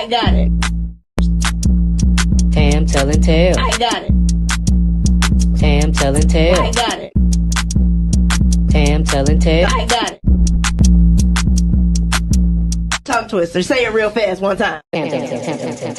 I got it. Tam telling tales. I got it. Tam telling tales. I got it. Tam telling tales. I got it. Tongue twister. Say it real fast one time. Tam telling tales.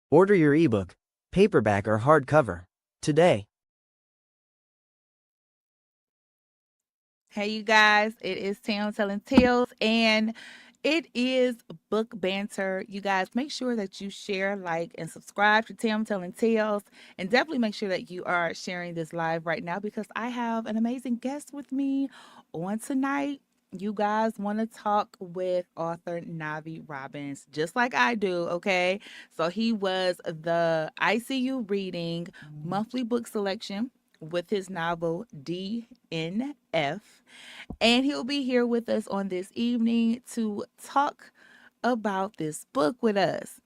Order your ebook, paperback or hardcover, today. Hey, you guys, it is Tam telling tales, and it is book banter. You guys, make sure that you share, like, and subscribe to Tam telling tales, and definitely make sure that you are sharing this live right now because I have an amazing guest with me on tonight. You guys want to talk with author Navi Robbins, just like I do, okay? So he was the EyeCU reading monthly book selection with his novel DNF. And he'll be here with us on this evening to talk about this book with us.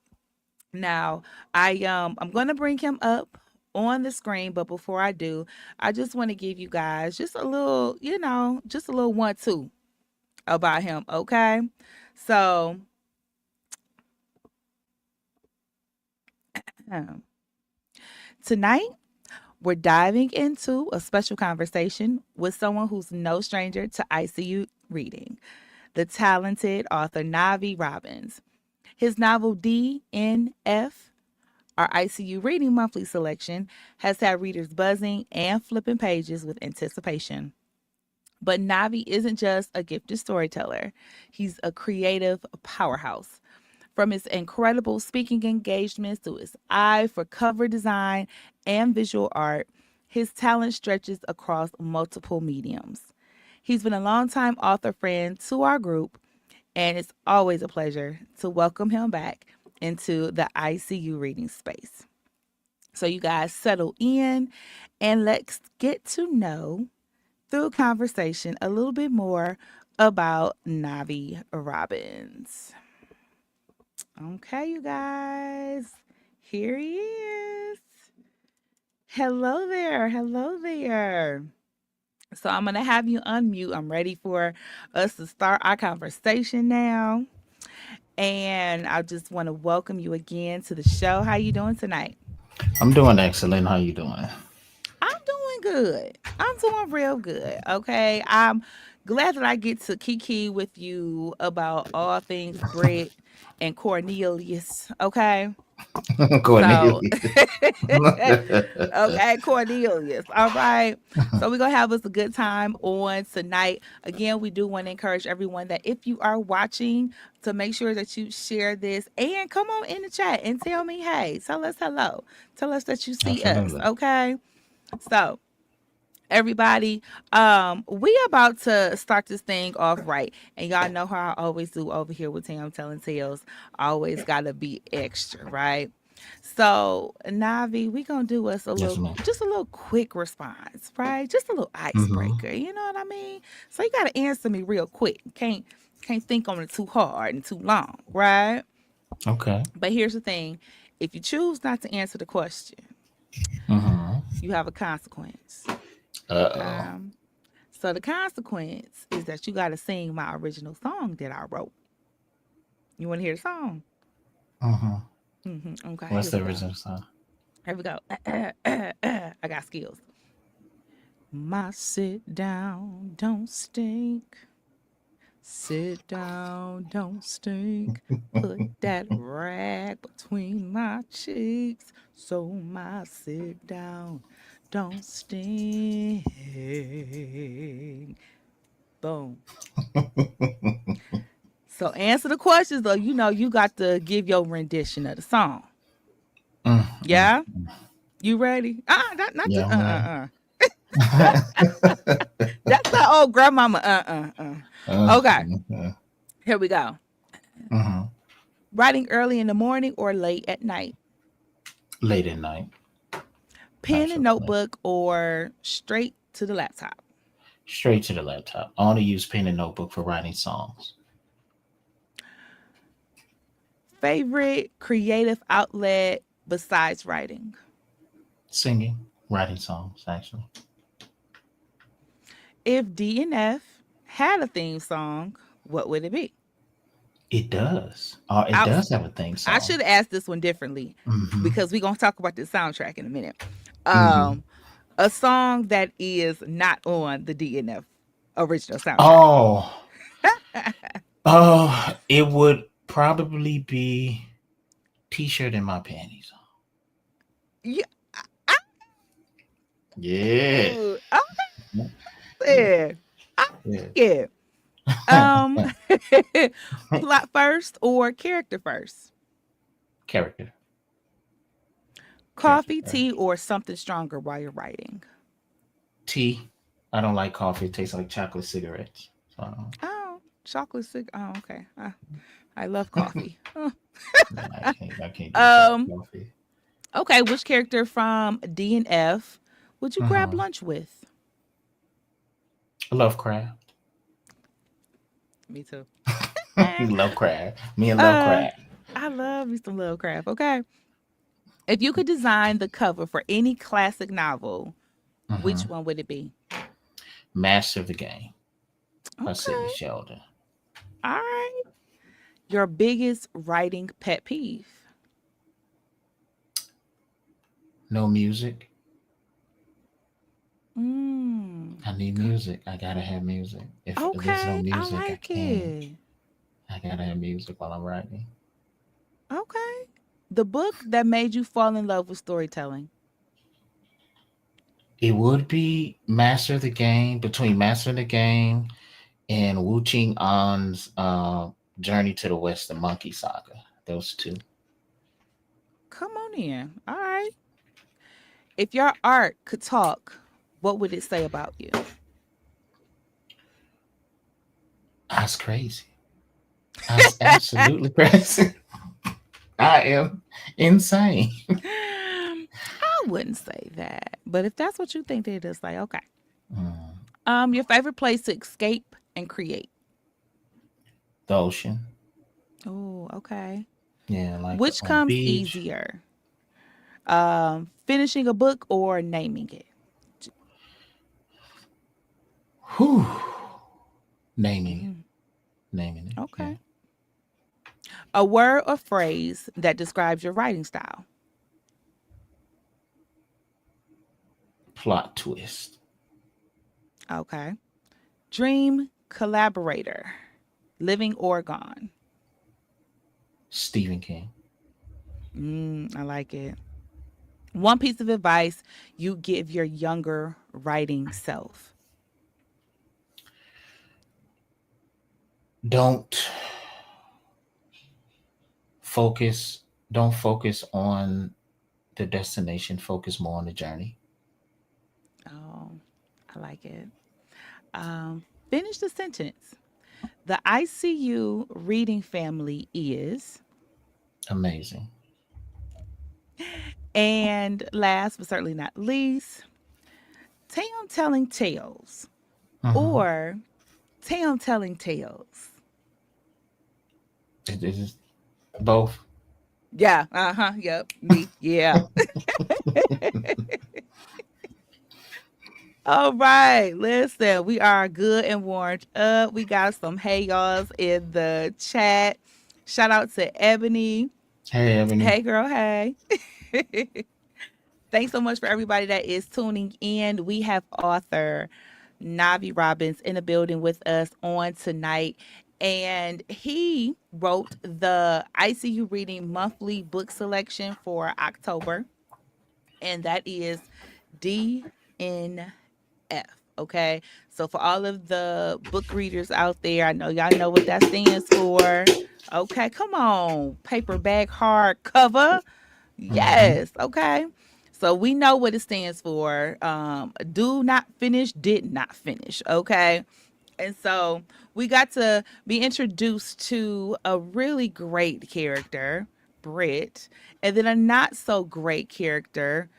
Now, I'm going to bring him up on the screen, but before I do, I just want to give you guys just a little, just a little 1-2 about him, okay? So, tonight we're diving into a special conversation with someone who's no stranger to EyeCU reading, the talented author Navi Robbins. His novel DNF, our EyeCU reading monthly selection, has had readers buzzing and flipping pages with anticipation. But Navi isn't just a gifted storyteller. He's a creative powerhouse. From his incredible speaking engagements to his eye for cover design and visual art, his talent stretches across multiple mediums. He's been a longtime author friend to our group, and it's always a pleasure to welcome him back into the EyeCU reading space. So you guys settle in and let's get to know through conversation a little bit more about Navi Robbins. Okay, you guys, here he is. Hello there. Hello there. So I'm going to have you unmute. I'm ready for us to start our conversation now. And I just want to welcome you again to the show. How you doing tonight? I'm doing excellent. How you doing? I'm doing good. I'm doing real good. Okay. I'm glad that I get to kiki with you about all things Brit and Cornelius. Okay. Cornelius. Okay, Cornelius. All right. So we're going to have us a good time on tonight. Again, we do want to encourage everyone that if you are watching, to make sure that you share this and come on in the chat and tell me, hey, tell us hello. Tell us that you see Absolutely. us. Okay. So everybody, we about to start this thing off right, and y'all know how I always do over here with Tam telling tales. Always gotta be extra, right? So Navi, we gonna do us a Yes, little, ma'am. just a little quick response, right? Just a little icebreaker, you know what I mean? So you gotta answer me real quick. Can't think on it too hard and too long, right? Okay. But here's the thing: if you choose not to answer the question, you have a consequence. Uh So the consequence is that you got to sing my original song that I wrote. You want to hear the song? oh. Okay. What's Here the we go. original song? Here we go. I got skills. My sit down don't stink. Sit down don't stink. Put that rag between my cheeks so my sit down don't stink. Boom. So answer the questions though. You know you got to give your rendition of the song. Yeah? You ready? Not Yeah, just I'm ready. That's the old grandmama. Okay, Uh, here we go. uh-huh. Writing early in the morning or late at night? Late at night. Pen Not and your plan. notebook or straight to the laptop? Straight to the laptop. I only use pen and notebook for writing songs. Favorite creative outlet besides writing? Singing, writing songs, actually. If DNF had a theme song, what would it be? It does. It I, does have a theme I song. should ask this one differently Mm-hmm. because we're going to talk about the soundtrack in a minute. Mm-hmm. Um, a song that is not on the DNF original soundtrack. Oh, it would probably be T-shirt in my panties. Yeah. I, Yeah. I Yeah. said, I Yeah. like it. Um, plot first or character first? Character. Character Coffee, tea, first. or something stronger while you're writing? Tea. I don't like coffee. It tastes like chocolate cigarettes. So Oh, chocolate cig. Oh, okay. I love coffee. Oh. no, I can't do black um. coffee. Okay. Which character from DNF would you grab Mm-hmm. lunch with? Lovecraft. Me too. Lovecraft. Me and uh, Lovecraft. I love me some Lovecraft. Okay. If you could design the cover for any classic novel, which Mm-hmm. one would it be? Master of the Game by Sidney Okay. Sheldon. All right. Your biggest writing pet peeve? No music. Mm. I need music. I gotta have music. If there's no Okay. I music, I like can't. it. I gotta have music while I'm writing. Okay. The book that made you fall in love with storytelling. It would be Master of the Game, between Master of the Game and Wu Ching An's Journey to the West, the Monkey Saga. Those two. Come on in. All right. If your art could talk, what would it say about you? That's crazy. That's absolutely crazy. I am insane. I wouldn't say that. But if that's what you think, then it's like, okay. Mm, Your favorite place to escape and create. the ocean. Oh, okay. Yeah, like Which on the comes beach. easier? Finishing a book or naming it? Whew. Naming it. Mm, Naming it. Yeah. okay. A word or phrase that describes your writing style. Plot twist. Okay. Dream collaborator, living or gone. Stephen King. I like it. One piece of advice you give your younger writing self. Don't focus. Don't focus on the destination. Focus more on the journey. Oh, I like it. Finish the sentence. The ICU reading family is, Amazing. and last but certainly not least, Tam telling tales Hmm. or Tam telling tales. It is both. Yeah, uh-huh, yep, me, yeah. All right, listen, we are good and warmed up. We got some hey y'alls in the chat. Shout out to Ebony. Hey, Ebony. Hey, girl, hey. Thanks so much for everybody that is tuning in. We have author Navi Robbins in the building with us on tonight. And he wrote the ICU Reading Monthly Book Selection for October. And that is DNF. Okay. So for all of the book readers out there, I know y'all know what that stands for. Okay. Come on. Paperback hardcover. Hmm. Yes. Okay. So we know what it stands for. Do not finish, did not finish. Okay. And so we got to be introduced to a really great character, Britt, and then a not so great character,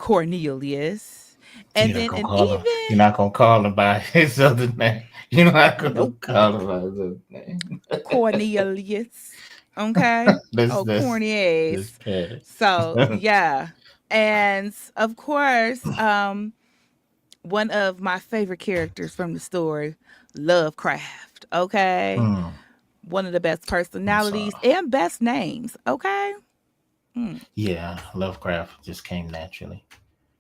Cornelius, and You're not then gonna an call him. You're even not gonna call him by his other name. You're not gonna nope call him by his other name. Cornelius. Okay. This Oh, this corny this ass. petty. So yeah, and of course, one of my favorite characters from the story, Lovecraft. Okay, Mm, one of the best so personalities and best names. Okay. Hmm. yeah, Lovecraft just came naturally.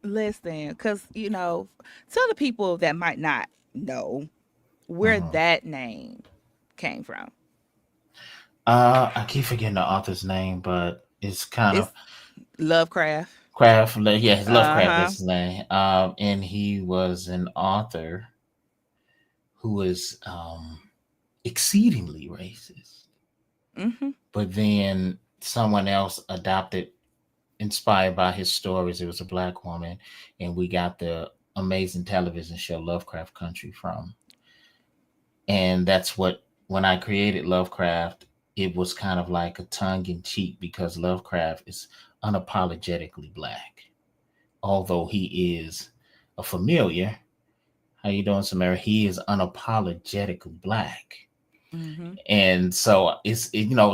Listen, because, tell the people that might not know where Hmm. that name came from. I keep forgetting the author's name, but it's kind of It's Lovecraft. Craft. Yeah, his Uh Lovecraft huh. is his name. And he was an author who was exceedingly racist. Mm-hmm. But then someone else adopted, inspired by his stories. It was a black woman, and we got the amazing television show Lovecraft Country from. And that's what, when I created Lovecraft, it was kind of like a tongue in cheek because Lovecraft is unapologetically black, although he is a familiar. How you doing, Samara? He is unapologetically black. Mm-hmm. And so it's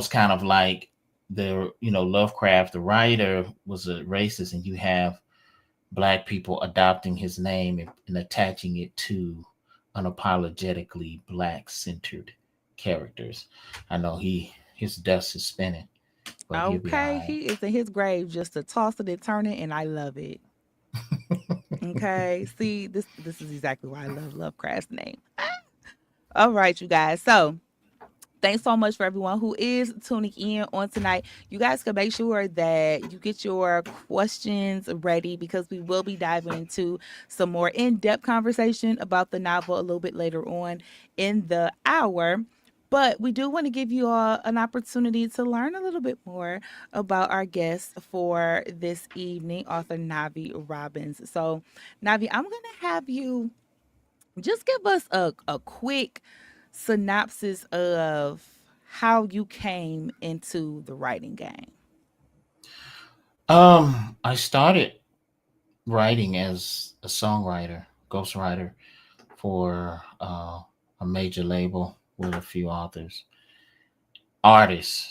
kind of like Lovecraft, the writer, was a racist, and you have black people adopting his name and attaching it to unapologetically black centered characters. I know his dust is spinning, but he'll be all Okay, right. he is in his grave just to toss it and turn it, and I love it. Okay, see, this is exactly why I love Lovecraft's name. All right, you guys. So thanks so much for everyone who is tuning in on tonight. You guys can make sure that you get your questions ready because we will be diving into some more in-depth conversation about the novel a little bit later on in the hour. But we do want to give you all an opportunity to learn a little bit more about our guest for this evening, author Navi Robbins. So, Navi, I'm going to have you just give us a quick synopsis of how you came into the writing game. I started writing as a songwriter, ghostwriter for a major label with a few artists,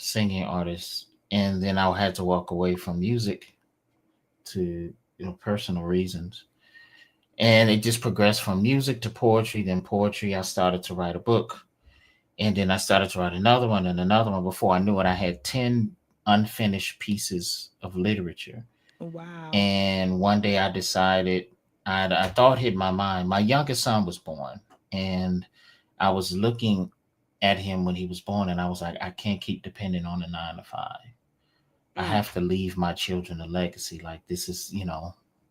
singing artists, and then I had to walk away from music to personal reasons, and it just progressed from music to poetry. Then poetry, I started to write a book, and then I started to write another one and another one. Before I knew it, I had 10 unfinished pieces of literature. Wow. And one day I decided, I thought hit my mind. My youngest son was born, and I was looking at him when he was born, and I was like, I can't keep depending on a 9 to 5. I Mm. have to leave my children a legacy. Like, this is,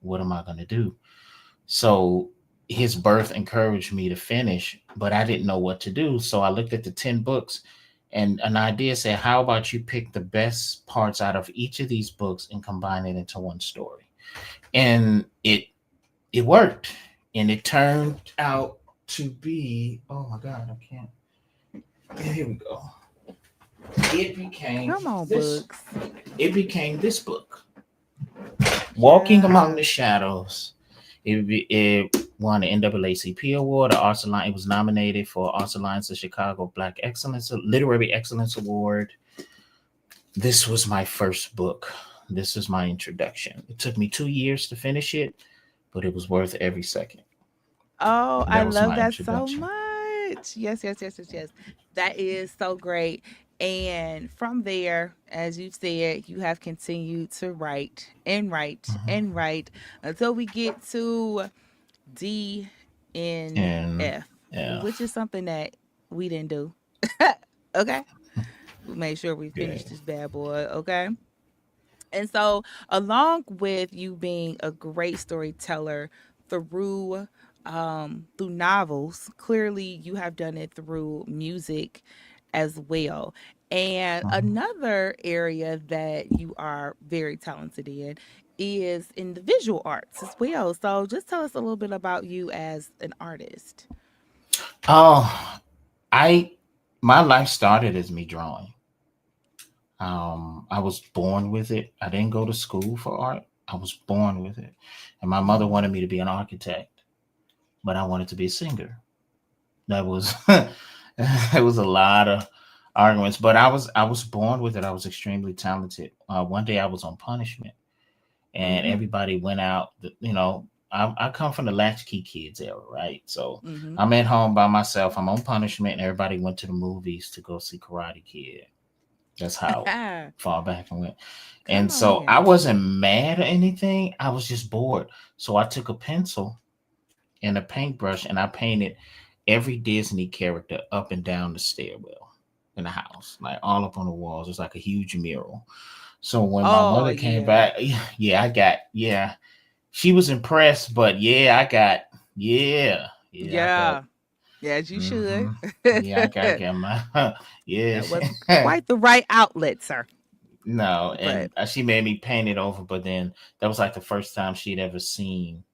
what am I going to do? So his birth encouraged me to finish, but I didn't know what to do. So I looked at the 10 books, and an idea said, how about you pick the best parts out of each of these books and combine it into one story? And it worked. And it turned out to be, oh my God, I can't. Yeah, here we go. It became Come on, this. books. It became this book, Walking Among Yeah. the Shadows. It won the NAACP award, the Arts Alliance. It was nominated for Arts Alliance of Chicago Black Excellence Literary Excellence Award. This was my first book. This is my introduction. It took me 2 years to finish it, but it was worth every second. Oh, I That was love my that so introduction. much. Yes, yes, yes, yes, yes. That is so great. And from there, as you said, you have continued to write and write Mhm. and write until we get to And DNF, yeah, which is something that we didn't do. Okay. We made sure we yeah. finished this bad boy. Okay. And so, along with you being a great storyteller through novels, clearly you have done it through music as well. And Mhm. another area that you are very talented in is in the visual arts as well. So, just tell us a little bit about you as an artist. Oh, I my life started as me drawing. I was born with it. I didn't go to school for art. I was born with it. And my mother wanted me to be an architect, but I wanted to be a singer. That was it was a lot of arguments, but I was born with it. I was extremely talented. One day I was on punishment, and Mm-hmm. everybody went out. I come from the latchkey kids era, right? So Mm-hmm. I'm at home by myself. I'm on punishment, and everybody went to the movies to go see Karate Kid. That's how far back I went. Come And on so I here. wasn't mad or anything. I was just bored. So I took a pencil and a paintbrush and I painted every Disney character up and down the stairwell in the house, like all up on the walls. It's like a huge mural. So when my Oh mother came yeah. back, yeah, yeah. She was impressed, but yeah, I got Yeah. As you should. hmm yeah, I gotta get my yeah. That wasn't quite the right outlet, sir. No, But and she made me paint it over, but then that was like the first time she'd ever seen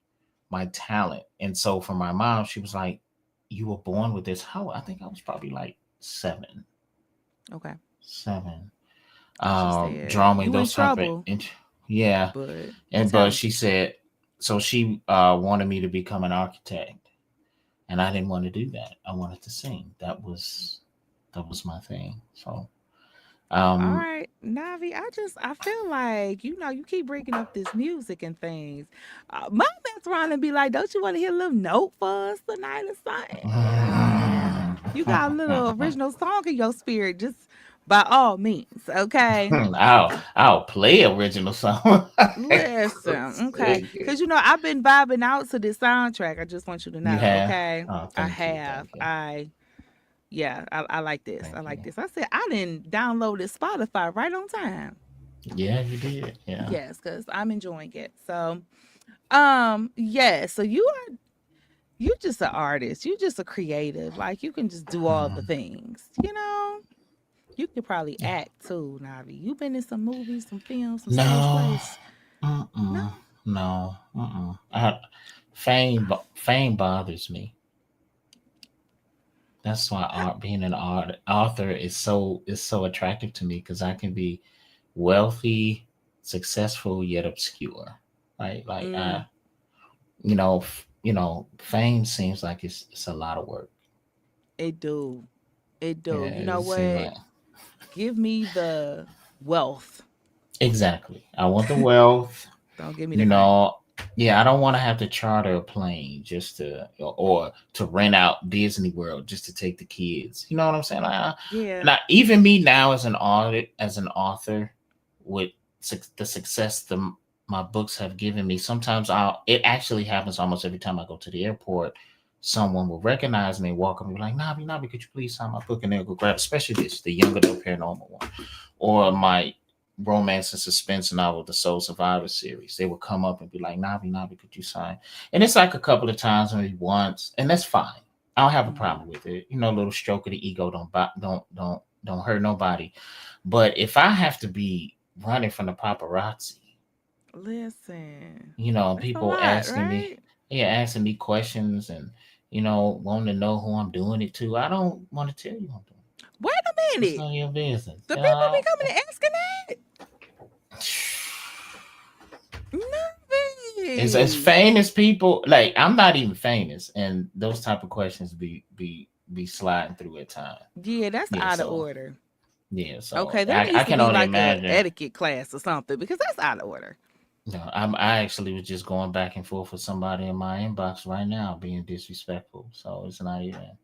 my talent. And so for my mom, she was like, "You were born with this." How I think I was probably like seven, okay. seven. And she said, Drawing "You in those type of trouble, yeah. but you And but she talented." said so she wanted me to become an architect. And I didn't want to do that. I wanted to sing. That was my thing. So All um right, Navi. I feel like you keep bringing up this music and things. My best around and be like, "Don't you want to hear a little note for us tonight or something?" You know, you got a little original song in your spirit. Just by all means, okay. I'll play original song. Listen, okay, because I've been vibing out to this soundtrack. I just want you to You know, have? okay. Oh, I thank you, have. thank you, I like this. I thank like you. this. I said I didn't download it Spotify right on time. Yeah, you did. Yeah. Yes, because I'm enjoying it. So, yeah. So you just an artist. You just a creative. Like you can just do all the Mhm. things. You could probably Yeah. act too, Navi. You been in some movies, some films, some stage No. plays. No. Mm-mm. No. Mm-mm. Fame bothers me. That's why being an author is so attractive to me because I can be wealthy, successful yet obscure. Right? Like Mm, fame seems like it's a lot of work. it do. It do. Yeah, You it know seems what? like Give me the wealth. exactly. I want the wealth. Don't give me You the fame. know, yeah, I don't want to have to charter a plane just to or to rent out Disney World just to take the kids. You know what I'm saying? Yeah. Now, even me now as an author, with the success my books have given me, sometimes it actually happens almost every time I go to the airport. Someone will recognize me, walk up and be like, "Nabi, Nabi, could you please sign my book?" And they'll go grab, especially the young adult paranormal one, or my romance and suspense novel, the Soul Survivor series. They would come up and be like, "Navi, Navi, could you sign?" And it's like a couple of times, maybe once, and that's fine. I don't have a Hmm. problem with it. A little stroke of the ego don't hurt nobody. But if I have to be running from the paparazzi, Listen. That's a people lot, asking me, right? yeah, asking me questions and wanting to know who I'm doing it to, I don't want to tell you who I'm doing. Wait a It's minute. none of your business. The people be coming and asking that? As Navi. famous people, like I'm not even famous, and those type of questions be sliding through at times. Yeah, that's Yeah, out of so order. yeah, so Okay, there I needs to can be only like a imagine. etiquette class or something because that's out of order. I actually was just going back and forth with somebody in my inbox right now, being disrespectful. So it's not even.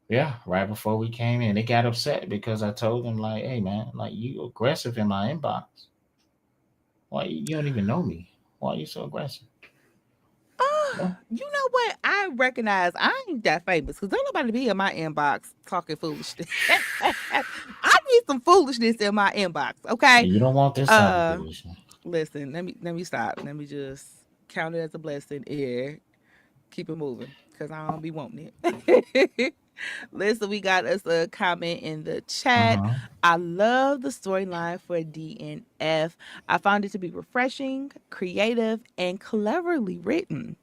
Yeah, right before we came in, they got upset because I told them like, "Hey man, like you aggressive in my inbox. Why you don't even know me? Why are you so aggressive?" Well, You know what? I recognize I ain't that famous because don't nobody be in my inbox talking foolishness. I need some foolishness in my inbox, okay? you don't want this type of Uh, foolishness. listen. Let me stop. Let me just count it as a blessing. Here, keep it moving because I don't be wanting it. Listen, we got us a comment in the chat. Uh-huh. I love the storyline for DNF. I found it to be refreshing, creative, and cleverly written.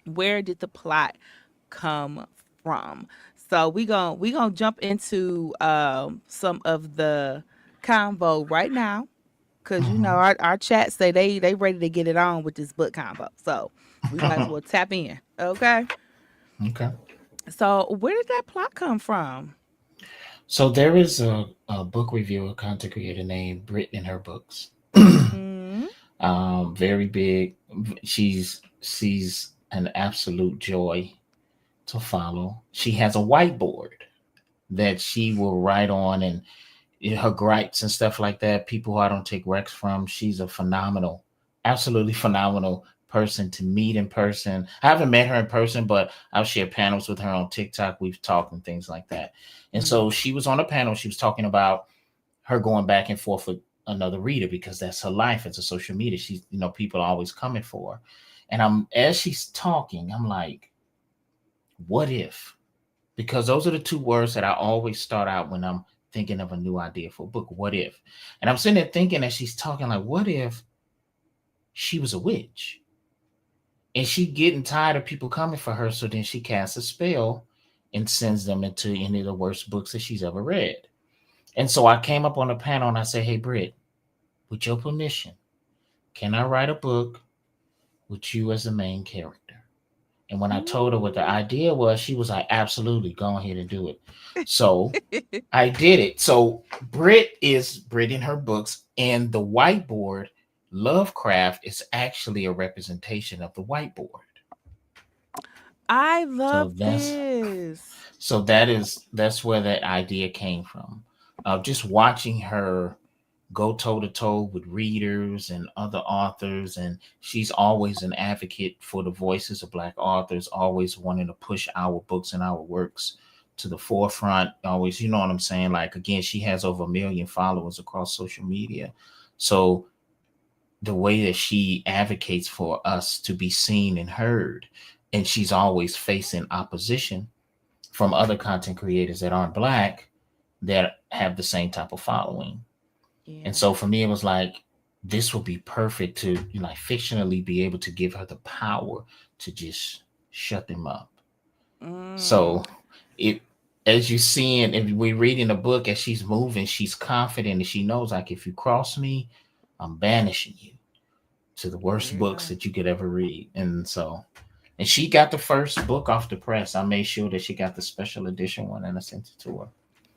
Where did the plot come from? So we gonna jump into some of the convo right now. because you know our chat say they ready to get it on with this book combo. So we might as well tap in. Okay. Okay. So where did that plot come from? So there is a book reviewer, content creator named Brit in her books. Mm, Very big. She's an absolute joy to follow. She has a whiteboard that she will write on, and her gripes and stuff like that. People who I don't take recs from. She's a phenomenal, absolutely phenomenal person to meet in person. I haven't met her in person, but I've shared panels with her on TikTok. We've talked and things like that. And so she was on a panel. She was talking about her going back and forth with another reader because that's her life as a social media. She's, people are always coming for her. And as she's talking, I'm like, what if? Because those are the two words that I always start out when I'm thinking of a new idea for a book. What if? And I'm sitting there thinking as she's talking, like, what if she was a witch? And she getting tired of people coming for her, so then she casts a spell and sends them into any of the worst books that she's ever read. And so I came up on the panel and I said, hey, Britt, with your permission, can I write a book with you as the main character? And when I told her what the idea was, she was like, absolutely, go ahead and do it. So I did it. So Britt is Britt in her books, and the whiteboard, Lovecraft, is actually a representation of the whiteboard. I love this. So that's where that idea came from. Just watching her go toe to toe with readers and other authors, and she's always an advocate for the voices of Black authors, always wanting to push our books and our works to the forefront. Always, you know what I'm saying? Like, again, she has over 1 million followers across social media. So the way that she advocates for us to be seen and heard, and she's always facing opposition from other content creators that aren't Black that have the same type of following. Yeah. And so for me, it was like, this would be perfect to, fictionally be able to give her the power to just shut them up. So as you see, and if we're reading a book, as she's moving, she's confident, and she knows, like, if you cross me, I'm banishing you to the worst books that you could ever read. And she got the first book off the press. I made sure that she got the special edition one, and I sent it to her.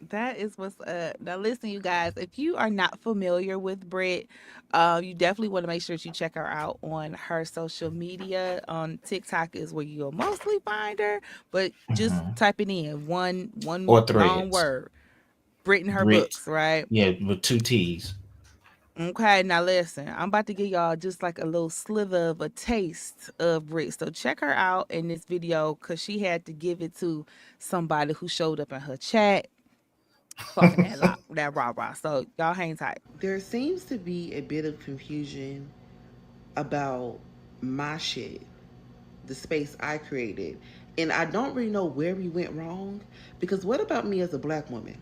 That is what's up. Now, listen, you guys, if you are not familiar with Britt, you definitely want to make sure that you check her out on her social media. On TikTok is where you'll mostly find her, but just type it in one or long word. Britt in her books, right? Yeah, with 2 T's. Okay, now listen, I'm about to give y'all just like a little slither of a taste of Britt. So check her out in this video because she had to give it to somebody who showed up in her chat. Talking that rah-rah. So y'all hang tight. There seems to be a bit of confusion about my shit, the space I created. And I don't really know where we went wrong, because what about me as a Black woman?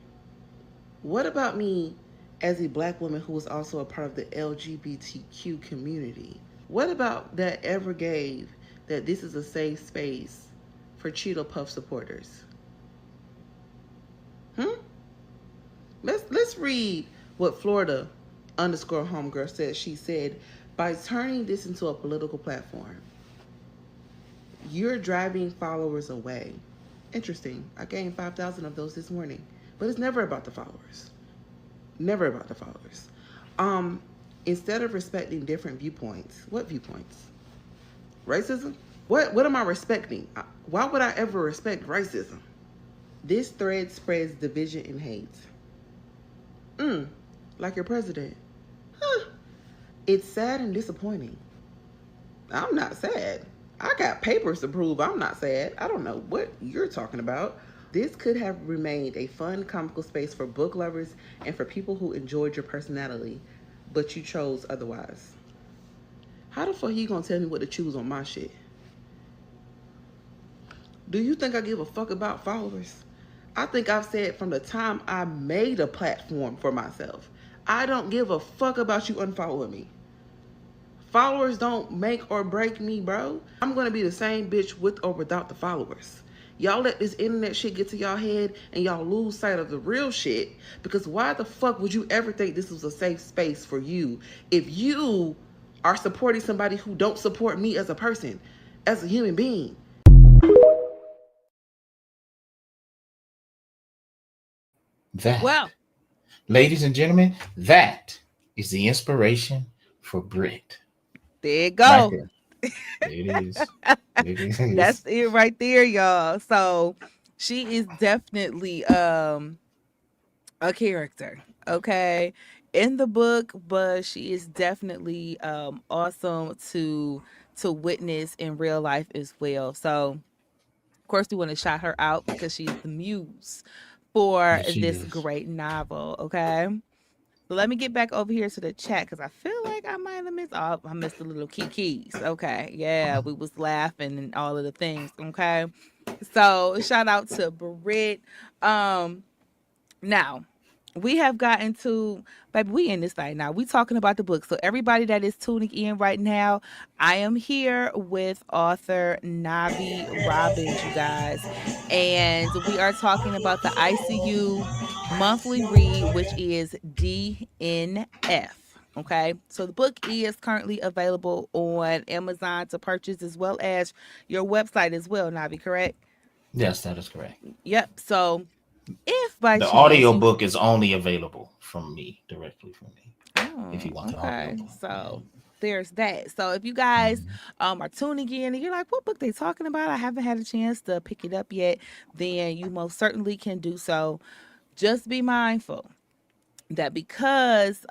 What about me as a Black woman who was also a part of the LGBTQ community? What about that ever gave that this is a safe space for Cheeto Puff supporters? Let's read what Florida _homegirl said. She said, by turning this into a political platform, you're driving followers away. Interesting. I gained 5,000 of those this morning. But it's never about the followers. Never about the followers. Instead of respecting different viewpoints, what viewpoints? Racism? What am I respecting? Why would I ever respect racism? This thread spreads division and hate. Like your president. It's sad and disappointing. I'm not sad. I got papers to prove I'm not sad. I don't know what you're talking about. This could have remained a fun, comical space for book lovers and for people who enjoyed your personality, but you chose otherwise. How the fuck you gonna tell me what to choose on my shit? Do you think I give a fuck about followers? I think I've said from the time I made a platform for myself, I don't give a fuck about you unfollowing me. Followers don't make or break me, bro. I'm gonna be the same bitch with or without the followers. Y'all let this internet shit get to y'all head and y'all lose sight of the real shit. Because why the fuck would you ever think this was a safe space for you if you are supporting somebody who don't support me as a person, as a human being? That, Well, ladies and gentlemen, that is the inspiration for Brit. there you Right go. there. There it is. It That's is. it right there, y'all. So she is definitely a character, okay, in the book, but she is definitely awesome to witness in real life as well. So of course we want to shout her out because she's the muse for Yes, she this is. great novel, okay. So let me get back over here to the chat because I feel like I might have missed. Oh, I missed the little kikis. Okay, yeah, we was laughing and all of the things. Okay, so shout out to Brit. Um, Now, we have gotten to, baby, we in this thing now. We talking about the book. So everybody that is tuning in right now, I am here with author Navi Robbins, you guys. And we are talking about the EyeCU monthly read, which is DNF. Okay. So the book is currently available on Amazon to purchase as well as your website as well, Navi, correct? Yes, that is correct. Yep. So if by The chance audio you book is only available from me, directly from me. If Oh, you want the audio okay. book. Yeah. So there's that. So if you guys Mhm. are tuning in and you're like, what book they talking about? I haven't had a chance to pick it up yet, then you most certainly can do so. Just be mindful that because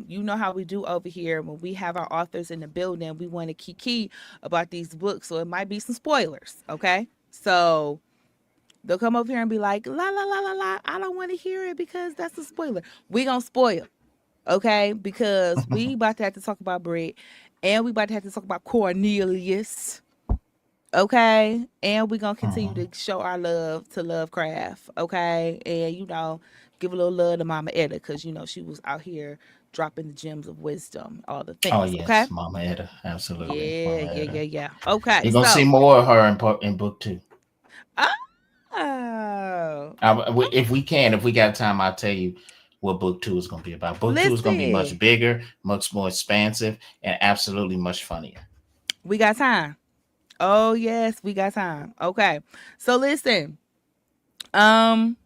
you know how we do over here when we have our authors in the building, we want to key about these books. So it might be some spoilers, okay? So they'll come over here and be like, la la la la la, I don't want to hear it because that's a spoiler. We gonna spoil, okay? Because we about to have to talk about Brit, and we about to have to talk about Cornelius, okay? And we gonna continue to Mhm. show our love to Lovecraft, okay? And give a little love to Mama Etta because she was out here dropping the gems of wisdom, all the Oh things, okay? yes, Mama Etta, absolutely, Yeah, Mama yeah, yeah, Etta. yeah. Okay, You're gonna see so more of her in book two. oh, If we can, if we got time, I'll tell you what book two is gonna be about. Book two is gonna be much listen, bigger, much more expansive, and absolutely much funnier. we got time. Oh yes, we got time. Okay, so listen, um.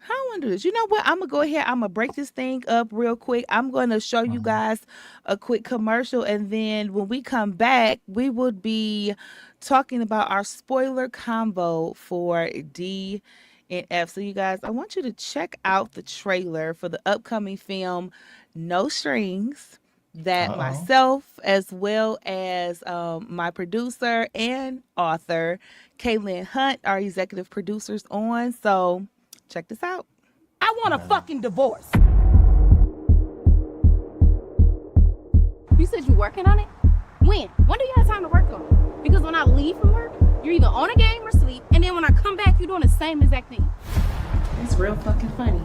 How I want to do this? You know what? I'm gonna go ahead. I'm gonna break this thing up real quick. I'm gonna show you Mhm. guys a quick commercial, and then when we come back, we would be talking about our spoiler convo for D and F. So, you guys, I want you to check out the trailer for the upcoming film No Strings that Uh oh. myself, as well as my producer and author, Kaylin Hunt, are executive producers on. So, check this out. I want a fucking divorce. You said you working on it? When? When do you have time to work on it? Because when I leave from work, you're either on a game or sleep, and then when I come back, you're doing the same exact thing. It's real fucking funny.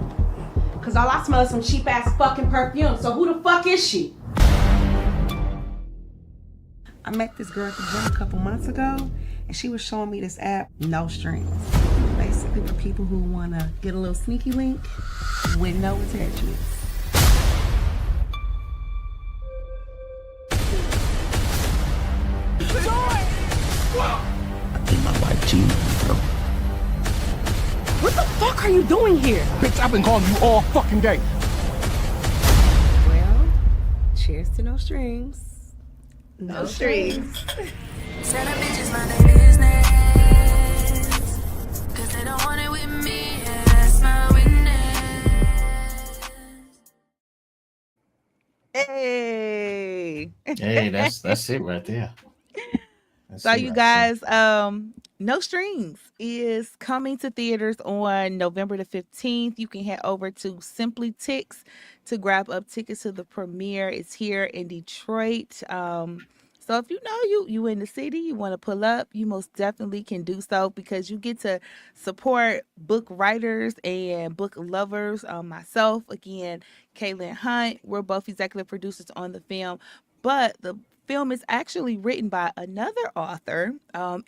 Cause all I smell is some cheap ass fucking perfume. So who the fuck is she? I met this girl at the gym a couple months ago, and she was showing me this app, No Strings. Basically for people who wanna get a little sneaky link with no attachments. I think my wife cheated, bro. What the fuck are you doing here? Bitch, I've been calling you all fucking day. Well, cheers to no strings. No strings. Tell the bitches mind their business, 'cause they don't want it with me, yeah, that's my witness. Hey. Hey, that's it right there. That's So it you right there. guys, No Strings is coming to theaters on November the 15th. You can head over to Simply Tix to grab up tickets to the premiere. It's here in Detroit. So if you in the city, you want to pull up, you most definitely can do so because you get to support book writers and book lovers. Myself, again, Kaylin Hunt, we're both executive producers on the film. But the film is actually written by another author,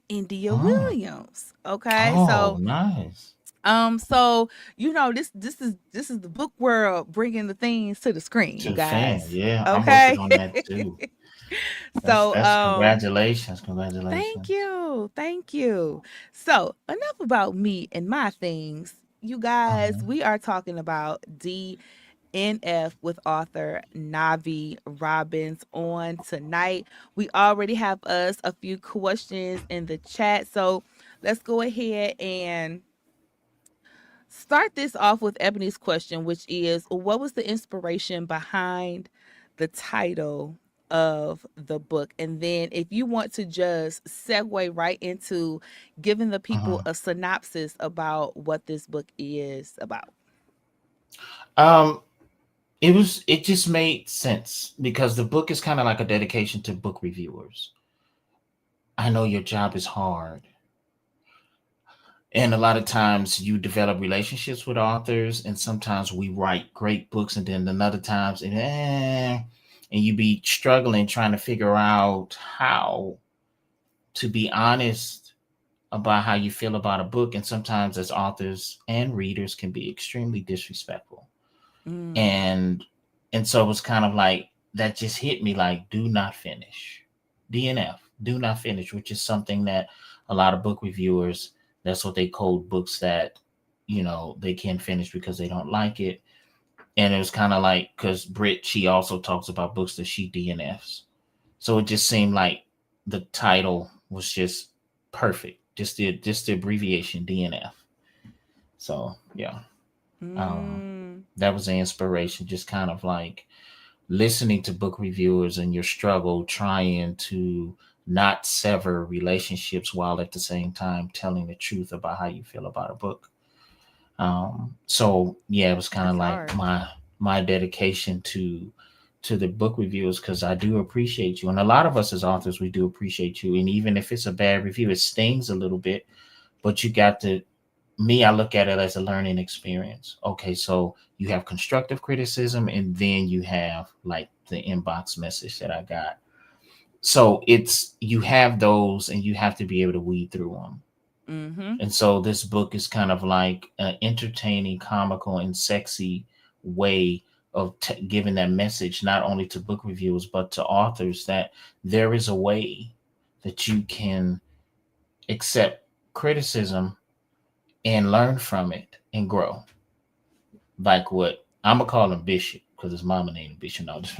India Oh, Williams. Okay, oh, nice. so this is the book world bringing the things to the screen, To you the fan, guys. yeah, I'm working Okay, on that too. That's so that's congratulations, thank congratulations. you. Thank you. So, enough about me and my things. You guys, Um, we are talking about DNF with author Navi Robbins on tonight. We already have us a few questions in the chat. So, let's go ahead and start this off with Ebony's question, which is, what was the inspiration behind the title of the book? And then if you want to just segue right into giving the people mhm. a synopsis about what this book is about. Um, it just made sense because the book is kind of like a dedication to book reviewers. I know your job is hard. And a lot of times you develop relationships with authors, and sometimes we write great books, and then another times, and you be struggling trying to figure out how to be honest about how you feel about a book. And sometimes, as authors and readers, can be extremely disrespectful. Mm, And so it was kind of like that just hit me like, do not finish. DNF, do not finish, which is something that a lot of book reviewers, that's what they code books that, they can't finish because they don't like it. And it was kind of like, because Brit, she also talks about books that she DNFs. So it just seemed like the title was just perfect. Just the abbreviation DNF. So yeah. Um, mm, that was the inspiration, just kind of like listening to book reviewers and your struggle trying to not sever relationships while at the same time telling the truth about how you feel about a book. So yeah, it was kind of that's like hard. my dedication to the book reviewers, because I do appreciate you, and a lot of us as authors, we do appreciate you, and even if it's a bad review, it stings a little bit, but you got to, me, I look at it as a learning experience. Okay, so you have constructive criticism, and then you have like the inbox message that I got. So it's, you have those, and you have to be able to weed through them. Mm-hmm. And so this book is kind of like an entertaining, comical, and sexy way of giving that message, not only to book reviewers but to authors, that there is a way that you can accept criticism and learn from it and grow. Like what I'm gonna call him Bishop because his mama named him Bishop. No, just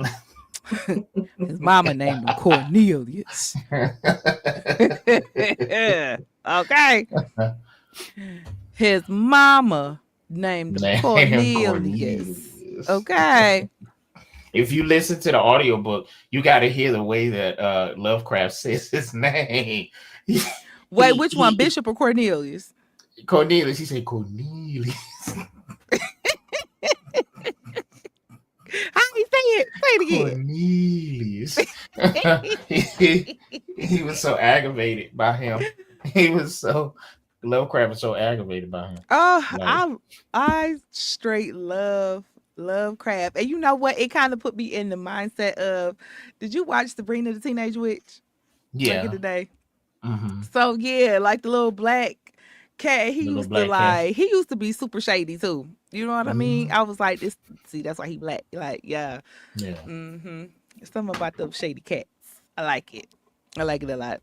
His mama named him Cornelius. Okay. His mama named him named him Cornelius. Cornelius. Okay. If you listen to the audiobook, you got to hear the way that Lovecraft says his name. Wait, which one, Bishop or Cornelius? Cornelius. He said Cornelius. How he say it? Say it Cornelius. he was so aggravated by him. He was so, Lovecraft was so aggravated by him. Oh, Like, I straight love crab. And you know what? It kind of put me in the mindset of, did you watch Sabrina the Teenage Witch back in yeah. the day? Mm-hmm. So yeah, like the little black cat, The little black cat. he used to be super shady too. You know what I mean? Mm-hmm. I was like, this, see, that's why he black. Like, yeah. Yeah. Mm-hmm. Something about those shady cats. I like it. I like it a lot.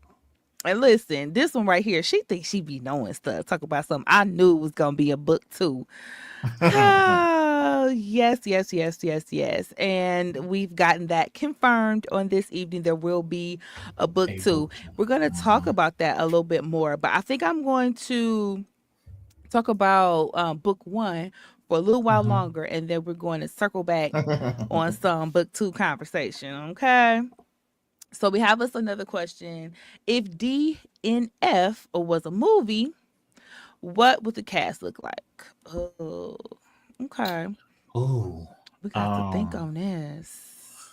And listen, this one right here, she thinks she be knowing stuff. Talk about something I knew it was gonna be a book too. Oh, yes, yes, yes, yes, yes. And we've gotten that confirmed on this evening. There will be a book A too. book. We're gonna talk about that a little bit more, but I think I'm going to talk about book one for a little while Mm-hmm. longer, and then we're going to circle back on some book two conversation. Okay. So we have us another question. If DNF was a movie, what would the cast look like? Oh, okay. Ooh. We got to think on this.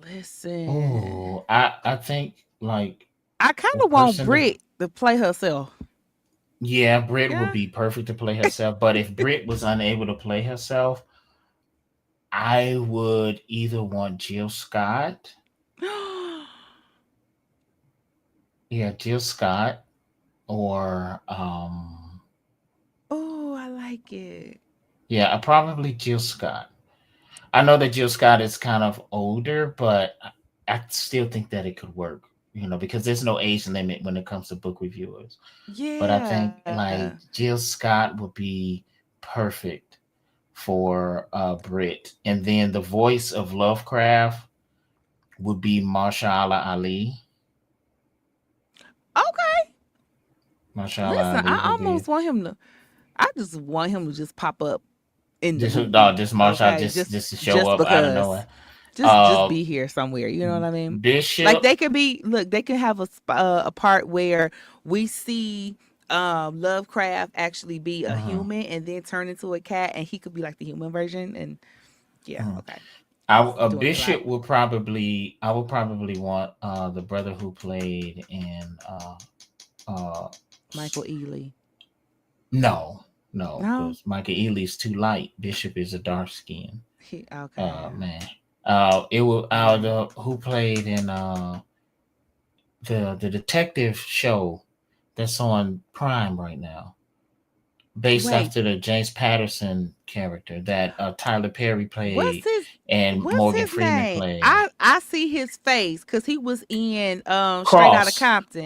Listen. I think like I kind the of want person that, Brit to play herself. yeah, Brit would Yeah. be perfect to play herself. But if Brit was unable to play herself, I would either want Jill Scott Yeah, Jill Scott or Oh, I like it. yeah, probably Jill Scott. I know that Jill Scott is kind of older, but I still think that it could work, because there's no age limit when it comes to book reviewers. But I think Yeah. like Jill Scott would be perfect for Brit. And then the voice of Lovecraft would be Marshala Ali. Okay. Marshala Listen, Ali I would be almost want him to. I just want him to just pop up in the this. No, movie. this Marshall Okay, just to show just up out of because. nowhere. Just Uh, be here somewhere. You know what I mean? Like Bishop. they could be. Look, they can have a part where we see Lovecraft actually be a uh human and then turn into a cat, and he could be like the human version. And yeah, okay, A doing a lot. bishop will probably. I would probably want the brother who played in uh Michael Ealy. no, no, No, because Michael Ealy's too light. Bishop is a dark skin. okay. Man. It will Mm. the who played in the detective show that's on Prime right now, based Wait, after the James Patterson character that Tyler Perry what's played his and what's Morgan his Freeman name? played. I see his face because he was in Straight Outta Cross, Compton.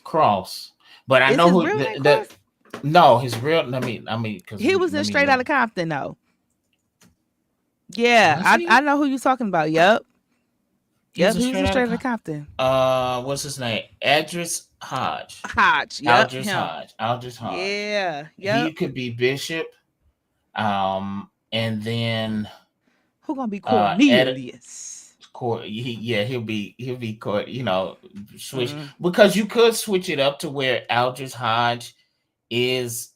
Cross. But I Is know his who real name the Cross? no, his real. Because He was let in me Straight look. Outta Compton though. Yeah, Was I he? know who you're talking about. Yep. He was Yep, a he was straight in out Straight of. Outta Compton. What's his name? Edris Hodge. Hodge. Yep, Aldris him. Hodge. Aldris Hodge. Yeah. He Yep. could be Bishop. And then Who gonna be Ed Cornelius? he'll be court, switch Mm. because you could switch it up to where Aldris Hodge is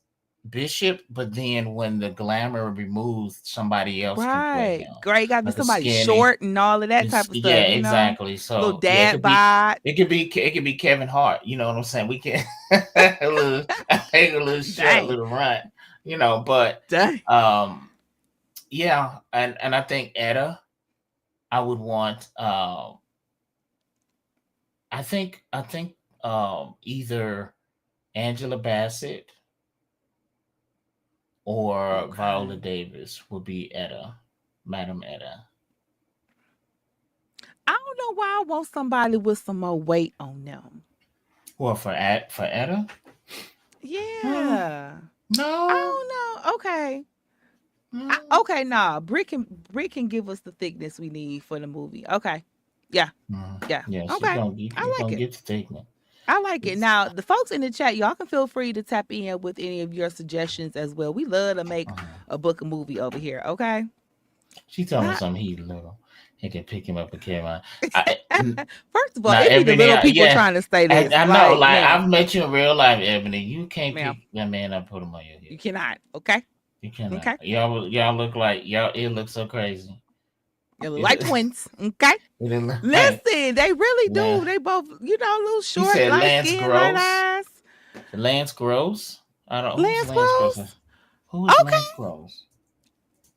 Bishop, but then when the glamour removes, somebody else can play Right. him. Great. Gotta be Like a somebody skinny. short and all of that It's, type of yeah, stuff, you know? exactly. Little So yeah, dad bod. it could be Kevin Hart. You know what I'm saying? We can a little a little short, Dang. little runt. But Dang. um, yeah, and I think Etta, I would want. I think either Angela Bassett or Viola Okay. Davis would be Etta, Madam Etta. I don't know why I want somebody with some more weight on them. Well, for Etta, hmm, Yeah. I no, don't know. Okay. no. Okay, nah. Brick can give us the thickness we need for the movie. Okay. Yeah. Yeah. Yes, Okay. you're I like gonna it. get the statement. I like it. It's, Now, the folks in the chat, y'all can feel free to tap in with any of your suggestions as well. We love to make uh, a book a movie over here, okay? she told me Not something. He little. He can pick him up and carry him. I, First of all, Now, it be the Ebony, little people yeah, trying to say this. I know. Like, Like ma'am, I've met you in real life, Ebony. You can't ma'am, pick that man up, put him on your you hip. cannot, okay? You cannot. Okay. Y'all look like y'all. It looks so crazy. You look It, like twins, okay? it look like Listen, they really do. Lance. They both, little You short, said light Lance skin, light Gross. eyes. Lance Gross. I don't. Who's Lance Lance Gross? Close. Who is Lance Okay. Gross?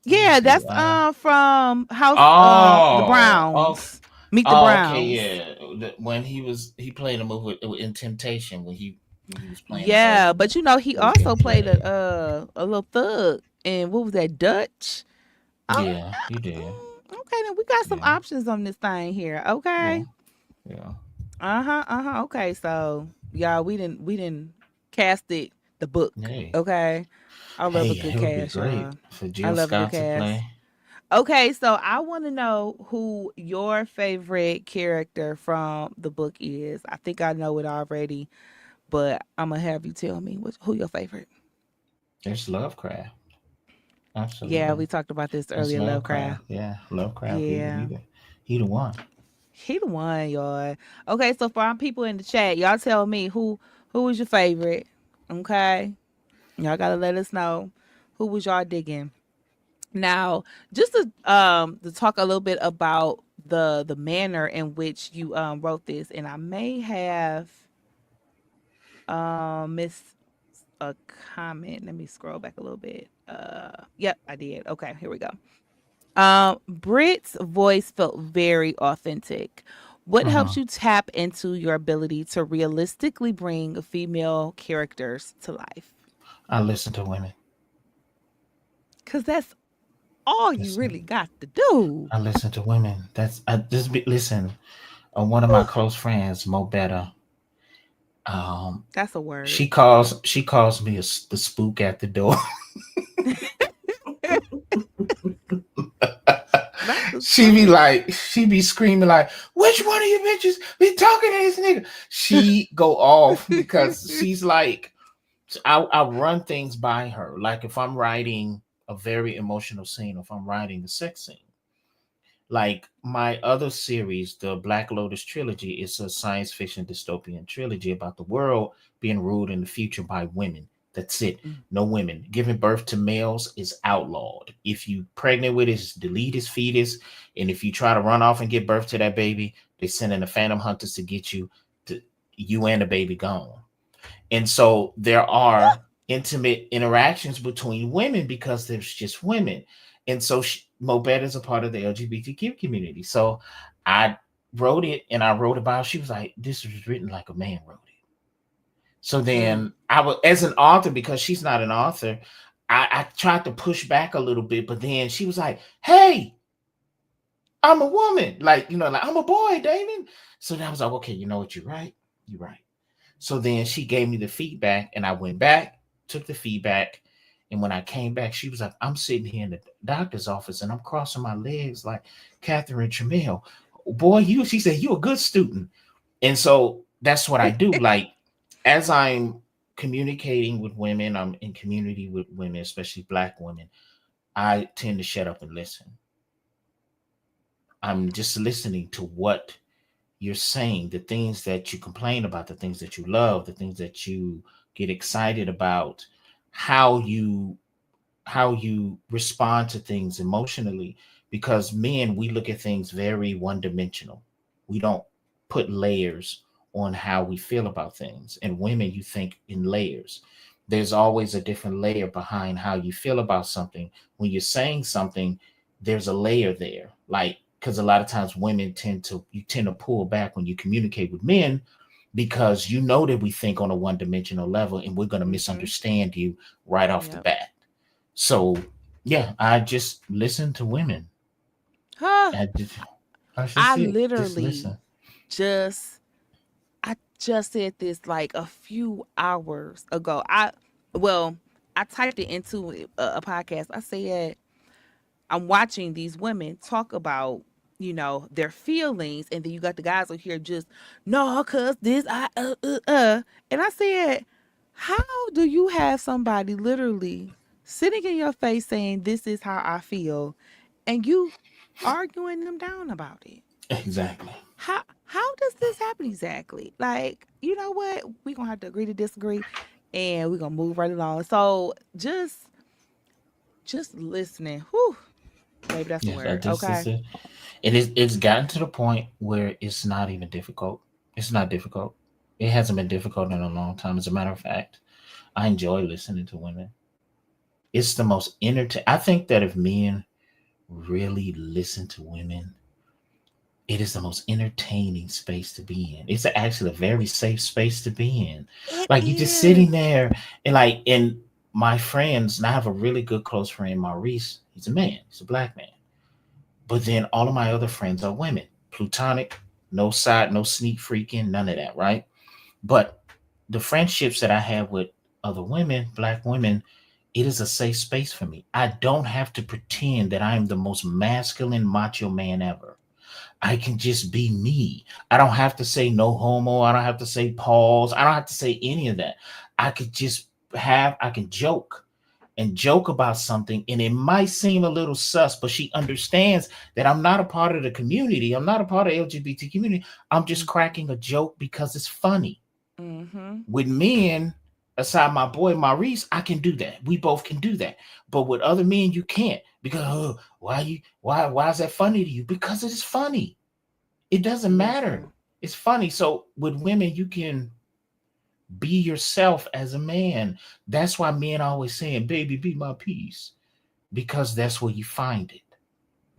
Let me Yeah, see. that's from House the Oh. Browns. Meet the Oh. Okay. Browns. Yeah. When he played a movie in Temptation when he was playing the Yeah, husband. but he He was also in played play. a little thug and what was that Dutch? Oh, Yeah. He did. okay, then we got some Yeah. options on this thing here. Yeah. Okay. Yeah. Uh-huh. Okay, so y'all we didn't cast it the book. Hey. Okay. I love Hey, a good it would be cast, great y'all. for I Jill love a good Scott to cast. play. Okay, so I want to know who your favorite character from the book is. I think I know it already, but I'm gonna have you tell me who your favorite. It's Lovecraft. Yeah, Absolutely. we talked about this That's earlier, Lovecraft. Lovecraft. Yeah. Lovecraft. Yeah, He the one. he the one, y'all. Okay, so for our people in the chat, y'all tell me who was your favorite. Okay, y'all gotta let us know who was y'all digging. Now, just to talk a little bit about the manner in which you wrote this, and I may have missed a comment. Let me scroll back a little bit. Yep, I did. Okay, here we go. Brit's voice felt very authentic. What helps Mhm. you tap into your ability to realistically bring female characters to life? I listen to women. Because that's all you Listen, really got to do. I listen to women. That's I just be, listen. One of my close friends, Mo Better. Um, That's a word. she calls me the spook at the door. Not the She be spook. like, she be screaming like, which one of you bitches be talking to this nigga? She go off because she's like, I run things by her. Like if I'm writing a very emotional scene, if I'm writing a sex scene, like my other series, the Black Lotus trilogy, is a science fiction dystopian trilogy about the world being ruled in the future by women. That's it. Mm. No women. Giving birth to males is outlawed. If you pregnant with it, just delete his fetus. And if you try to run off and give birth to that baby, they send in the phantom hunters to get you to you and the baby gone. And so there are intimate interactions between women because there's just women. And so Mobette is a part of the LGBTQ community. So I wrote it and I wrote about, she was like, this was written like a man wrote it. So Mm. then I was, as an author, because she's not an author, I tried to push back a little bit, but then she was like, hey, I'm a woman. Like, like I'm a boy, Damon. So then I was like, okay, you know what? You're right. You're right. So then she gave me the feedback, and I went back, took the feedback. And when I came back, she was like, I'm sitting here in the doctor's office and I'm crossing my legs like Catherine Tramiel. Boy, she said, you a good student. And so that's what I do. Like, as I'm communicating with women, I'm in community with women, especially Black women, I tend to shut up and listen. I'm just listening to what you're saying, the things that you complain about, the things that you love, the things that you get excited about, how you respond to things emotionally. Because men, we look at things very one dimensional. We don't put layers on how we feel about things. And women, you think in layers. There's always a different layer behind how you feel about something. When you're saying something, there's a layer there. Like, because a lot of times women tend to pull back when you communicate with men, because you know that we think on a one-dimensional level and we're going to Mm-hmm. misunderstand you right off the Yep. bat. So yeah, I just listen to women. Huh. I just that's I just it. Just literally listen. just I just said this like a few hours ago. I typed it into a podcast. I said I'm watching these women talk about, their feelings, and then you got the guys over here just no, cause this and I said, how do you have somebody literally sitting in your face saying this is how I feel, and you arguing them down about it? Exactly. How does this happen exactly? Like, you know what? We're gonna have to agree to disagree, and we're gonna move right along. So just listening. Whew, maybe that's the Yeah, that word. this is Okay. it. It's gotten to the point where it's not even difficult. It's not difficult. It hasn't been difficult in a long time. As a matter of fact, I enjoy listening to women. It's the most I think that if men really listen to women, it is the most entertaining space to be in. It's actually a very safe space to be in. It Like, you're just sitting is. there and my friends, and I have a really good close friend, Maurice. He's a man, he's a Black man. But then all of my other friends are women. Plutonic, no sneak freaking, none of that, right? But the friendships that I have with other women, Black women, it is a safe space for me. I don't have to pretend that I am the most masculine macho man ever. I can just be me. I don't have to say no homo. I don't have to say pause. I don't have to say any of that. I can joke and joke about something, and it might seem a little sus, but she understands that I'm not a part of the community. I'm not a part of LGBT community. I'm just cracking a joke because it's funny. Mm-hmm. With men, aside my boy Maurice, I can do that. We both can do that. But with other men, you can't, because why is that funny to you? Because it is funny. It doesn't matter. Listen. It's funny. So with women, you can be yourself as a man. That's why men always saying, baby, be my peace. Because that's where you find it.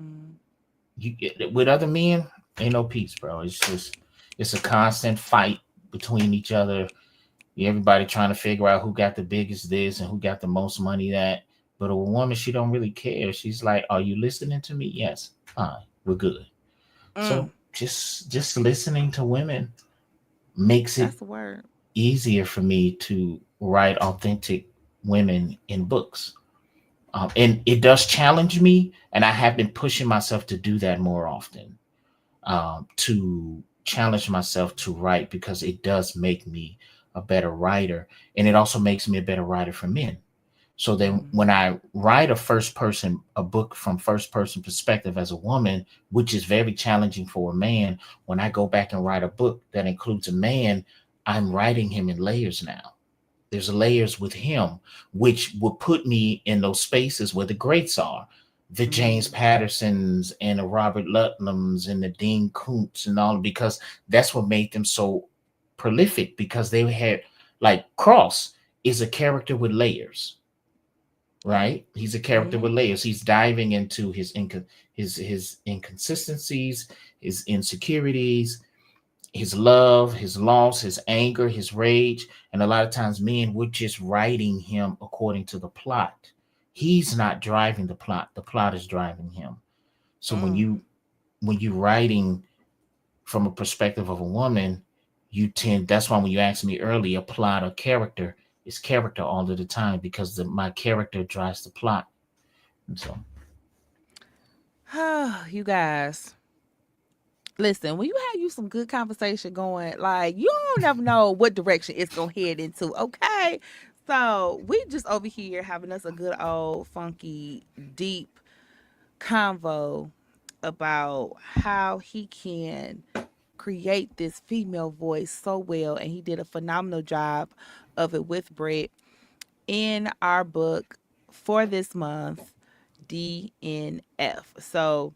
Mm. You with other men, Ain't no peace, bro. It's a constant fight between each other. Everybody trying to figure out who got the biggest this and who got the most money that. But a woman, she don't really care. She's like, "Are you listening to me? Yes, fine, we're good." So Mm, just listening to women makes it that's the word. easier for me to write authentic women in books. And it does challenge me, and I have been pushing myself to do that more often, to challenge myself to write because it does make me a better writer, and it also makes me a better writer for men. So then, when Mhm. I write a book from first person perspective as a woman, which is very challenging for a man, when I go back and write a book that includes a man, I'm writing him in layers now. There's layers with him, which will put me in those spaces where the greats are, the James Mhm. Pattersons and the Robert Ludlums and the Dean Koontz and all, because that's what made them so prolific, because they had, like, Cross is a character with layers, Yeah. right? He's a character Mhm. with layers. He's diving into his inconsistencies, his insecurities, his love, his loss, his anger, his rage. And a lot of times, men, we're just writing him according to the plot. He's not driving the plot is driving him. So Mm. when you writing from a perspective of a woman, you tend, that's why when you asked me earlier, plot or character, it's character all of the time, because my character drives the plot. And so You guys, listen, when you have you some good conversation going, like you don't never know what direction it's gonna head into. Okay, so we just over here having us a good old funky deep convo about how he can create this female voice so well, and he did a phenomenal job of it with Britt in our book for this month, DNF. So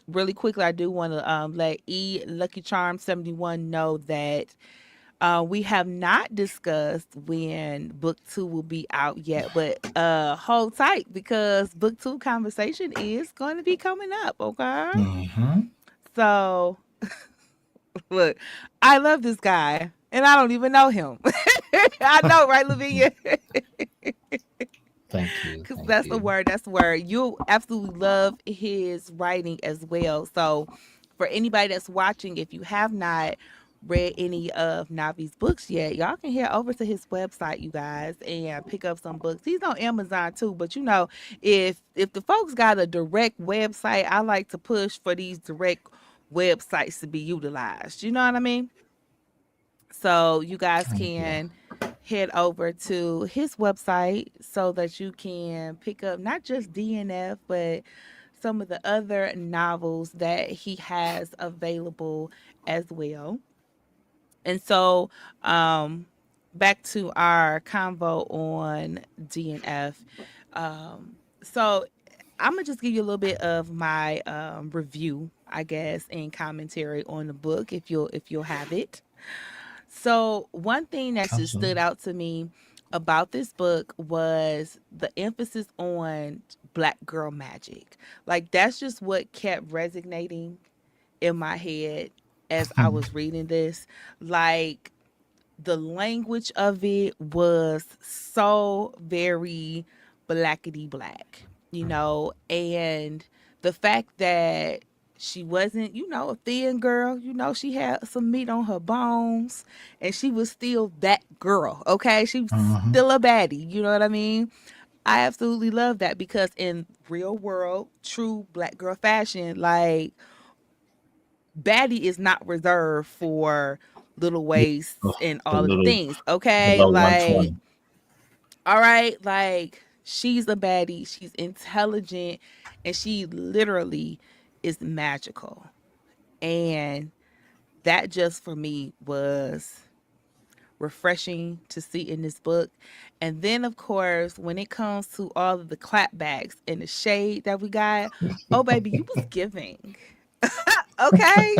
really quickly, I do want to let Lucky Charm 71 know that we have not discussed when book two will be out yet, but hold tight because book two conversation is going to be coming up. Okay, mhm. so look, I love this guy, and I don't even know him. I know, right, Lavinia? Thank you, Because thank that's the you. word. That's the word. You'll absolutely love his writing as well. So, for anybody that's watching, if you have not read any of Navi's books yet, y'all can head over to his website, you guys, and pick up some books. He's on Amazon too, but you know, if the folks got a direct website, I like to push for these direct websites to be utilized. You know what I mean? So you guys Thank you. can head over to his website so that you can pick up not just DNF, but some of the other novels that he has available as well. And so, back to our convo on DNF. So I'm gonna just give you a little bit of my review, I guess, and commentary on the book if you'll have it. So, one thing that just stood Absolutely. out to me about this book was the emphasis on black girl magic. Like, that's just what kept resonating in my head as I was reading this. Like, the language of it was so very blackety black, and the fact that she wasn't, a thin girl, she had some meat on her bones and she was still that girl, okay? She was Mhm. still a baddie, you know what I mean? I absolutely love that because in real world, true black girl fashion, like baddie is not reserved for little Yeah, waists and the all of the little things. Okay. below Like, 120. all right, like she's a baddie, she's intelligent, and she literally is magical. And that just for me was refreshing to see in this book. And then of course, when it comes to all of the clapbacks and the shade that we got, oh baby, you was giving. Okay?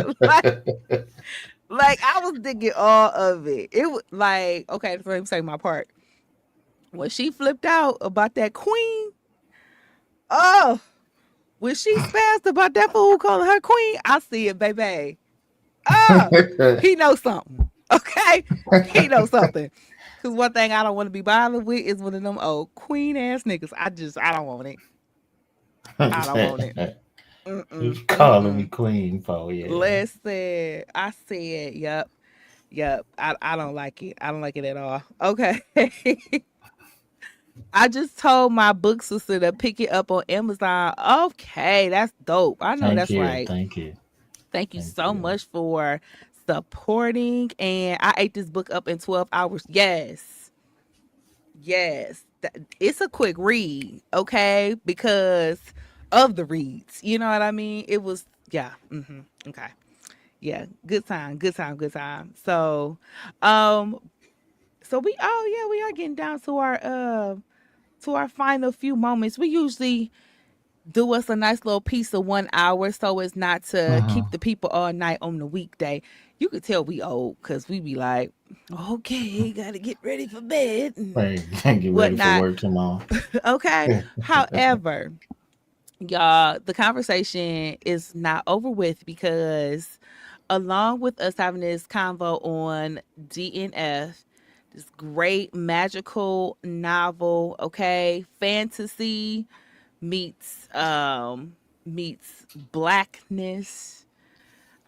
Like I was digging all of it. It was like, okay, let me say my part. When she flipped out about that queen, oh, When she spazzed about that fool calling her queen, I see it, baby. He knows something. Okay? He knows something. Because one thing I don't want to be bothered with is one of them old queen ass niggas. I don't want it. I don't want it. He's Mm-mm. calling me Mm-mm. queen for Listen, I said, yep. Yep. I don't like it. I don't like it at all. Okay. I just told my book sister to pick it up on Amazon. Okay, that's dope. I know Thank that's you, right. thank you, Thank you thank so you. much for supporting. And I ate this book up in 12 hours. Yes. Yes. It's a quick read, okay? Because of the reads. You know what I mean? It was, yeah. Okay. Yeah. Good time. Good time. Good time. Um, so we are getting down to our final few moments. We usually do us a nice little piece of 1 hour so as not to keep Mhm. the people all night on the weekday. You could tell we old because we be like, okay, gotta get ready for bed and Right, get ready for whatnot. work tomorrow. Okay. However, y'all, the conversation is not over with because along with us having this convo on DNF, this great magical novel, okay, fantasy meets blackness.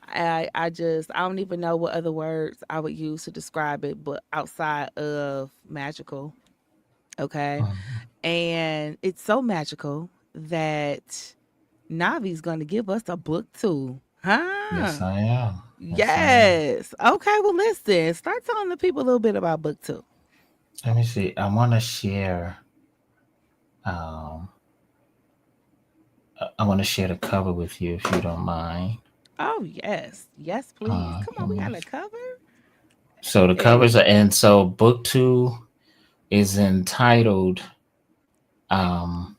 I don't even know what other words I would use to describe it, but outside of magical, okay? Mhm. And it's so magical that Navi's going to give us a book too. Yes, Huh? I am. Yes, I am. Yes. Okay, well listen, start telling the people a little bit about book two. Let me see. I want to share. Um, I want to share the cover with you if you don't mind. Oh, yes. Yes, please. Come on, Let we me. got a cover. So the covers Hey. are, and so book two is entitled um,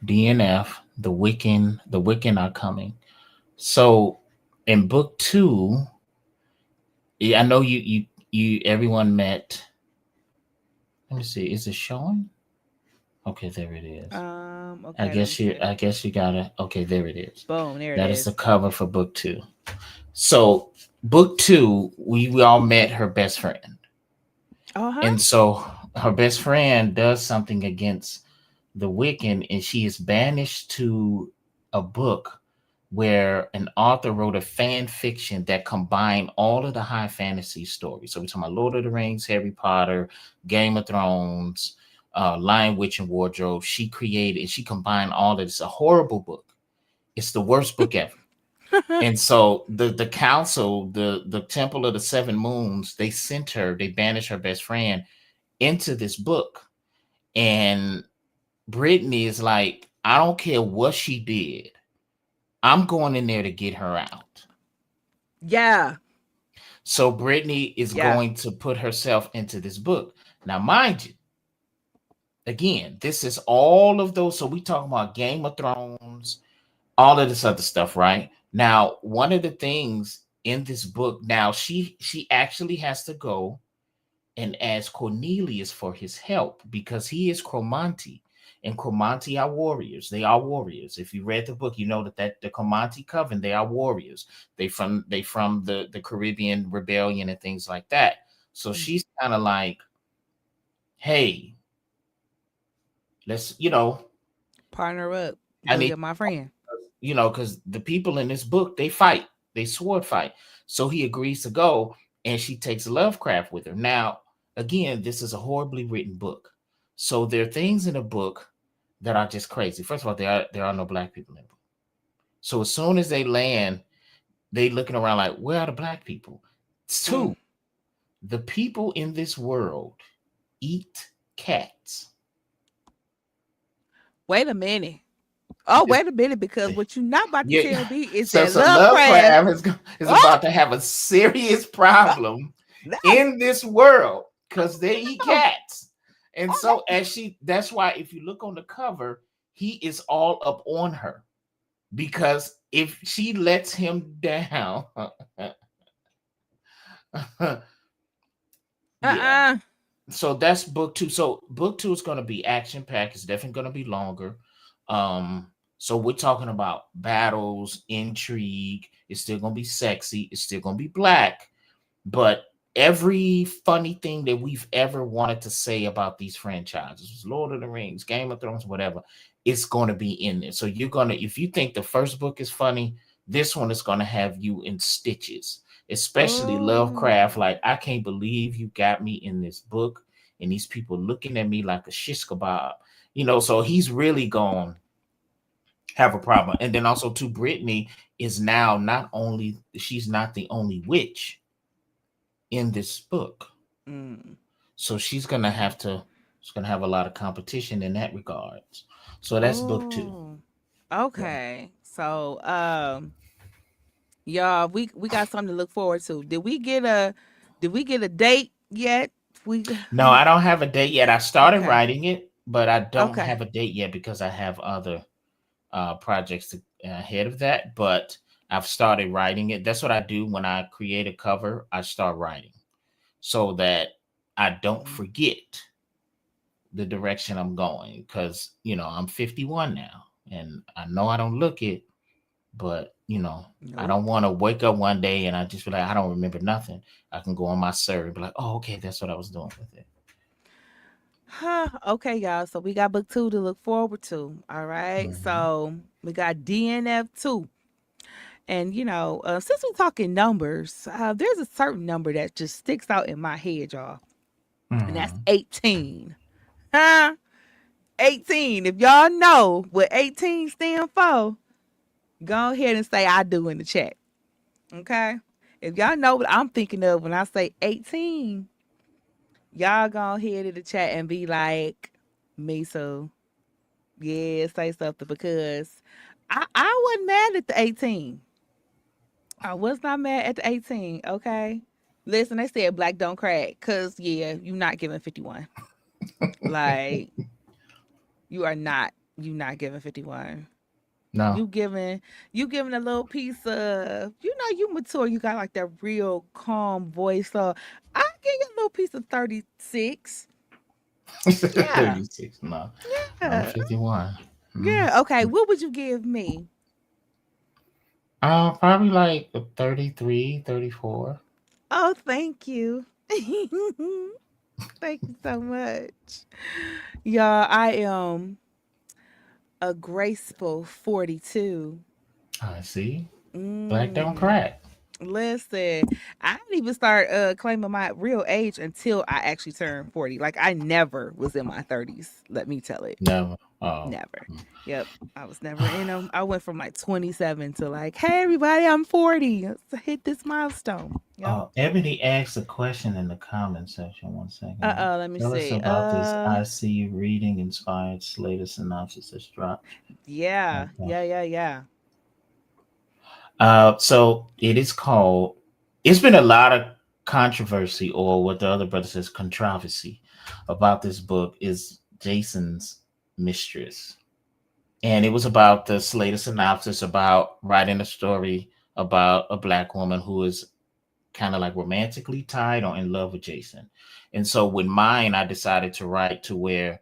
DNF. The Wiccan are coming. So in book two, yeah, I know you everyone met. Let me see. Is it showing? Okay, there it is. Okay, let me see. I guess you gotta. Okay, there it is. Boom, there it That is is. the cover for book two. So book two, we all met her best friend, Uh-huh. and so her best friend does something against the Wiccan, and she is banished to a book where an author wrote a fan fiction that combined all of the high fantasy stories. So we're talking about Lord of the Rings, Harry Potter, Game of Thrones, Lion, Witch, and Wardrobe. She created and she combined all of this. A horrible book. It's the worst book ever. And so the council, the Temple of the Seven Moons, they banished her best friend into this book. And Brittany is like, I don't care what she did. I'm going in there to get her out. Yeah. So Brittany is Yeah. going to put herself into this book. Now, mind you, again, this is all of those. So we talking about Game of Thrones, all of this other stuff, right? Now, one of the things in this book, now she actually has to go and ask Cornelius for his help because he is Cromanti. And Cromanti are warriors. They are warriors. If you read the book, you know that the Cromanti coven, they are warriors. They from the Caribbean rebellion and things like that. So she's kind of like, hey, let's, Partner up. I Go need, get my friend. because the people in this book, they fight. They sword fight. So he agrees to go, and she takes Lovecraft with her. Now, again, this is a horribly written book. So there are things in the book that are just crazy. First of all, there are no black people in the book. So as soon as they land, they looking around like, where are the black people? It's two. The people in this world eat cats. Wait a minute. Oh, wait a minute, because what you not about to Yeah. tell me is So, that so Lovecraft. Lovecraft is Oh, about to have a serious problem no, in this world because they eat no. cats. And so that's why if you look on the cover, he is all up on her because if she lets him down, yeah. Uh-uh. So that's book two. So book two is going to be action packed. It's definitely going to be longer. Um, So we're talking about battles, intrigue. It's still gonna be sexy. It's still gonna be black, but every funny thing that we've ever wanted to say about these franchises, Lord of the Rings, Game of Thrones, whatever, it's going to be in there. So you're gonna, if you think the first book is funny, this one is gonna have you in stitches. Especially Lovecraft. Like, I can't believe you got me in this book, and these people looking at me like a shish kebab. So he's really gone have a problem. And then also too, Brittany is now not only, she's not the only witch in this book. So she's gonna have a lot of competition in that regards. So that's book 2. Okay. So y'all, we got something to look forward to. Did we get a date yet? No, I don't have a date yet. I started Okay. writing it, but I don't Okay. have a date yet because I have other projects ahead of that. But I've started writing it. That's what I do when I create a cover. I start writing so that I don't forget the direction I'm going, because I'm 51 now, and I know I don't look it, but I don't want to wake up one day and I just be like, I don't remember nothing. I can go on my survey and be like, oh, okay, that's what I was doing with it. Okay, y'all. So we got book 2 to look forward to. All right. So we got DNF 2. And since we're talking numbers, there's a certain number that just sticks out in my head, y'all. And that's 18. 18. If y'all know what 18 stand for, go ahead and say I do in the chat. Okay? If y'all know what I'm thinking of when I say 18, y'all go ahead in the chat and be like, me so. Yeah, say something, because I wasn't mad at the 18. I was not mad at the 18, okay? Listen, they said black don't crack, because, yeah, you're not giving 51. Like, you're not giving 51. No. You giving a little piece of, you mature, you got like that real calm voice. So I give you a little piece of 36. Yeah. 36. No. I'm 51. Yeah. Okay. What would you give me? Probably like a 33, 34. Oh, thank you. Thank you so much. Y'all, I am a graceful 42. I see. Black don't crack. Listen, I didn't even start claiming my real age until I actually turned 40. Like, I never was in my 30s. Let me tell it. Never. Oh. Never. Yep. I was never in them. I went from like 27 to like, hey, everybody, I'm 40. Let's hit this milestone. Yep. Ebony asked a question in the comment section. 1 second. Let me Tell see. us about this EyeCU reading inspired latest synopsis that's dropped. Yeah. Okay. Yeah. So it is called, it's been a lot of controversy, or what the other brother says, controversy, about this book. Is Jason's Mistress. And it was about the latest synopsis about writing a story about a black woman who is kind of like romantically tied or in love with Jason. And so with mine, I decided to write to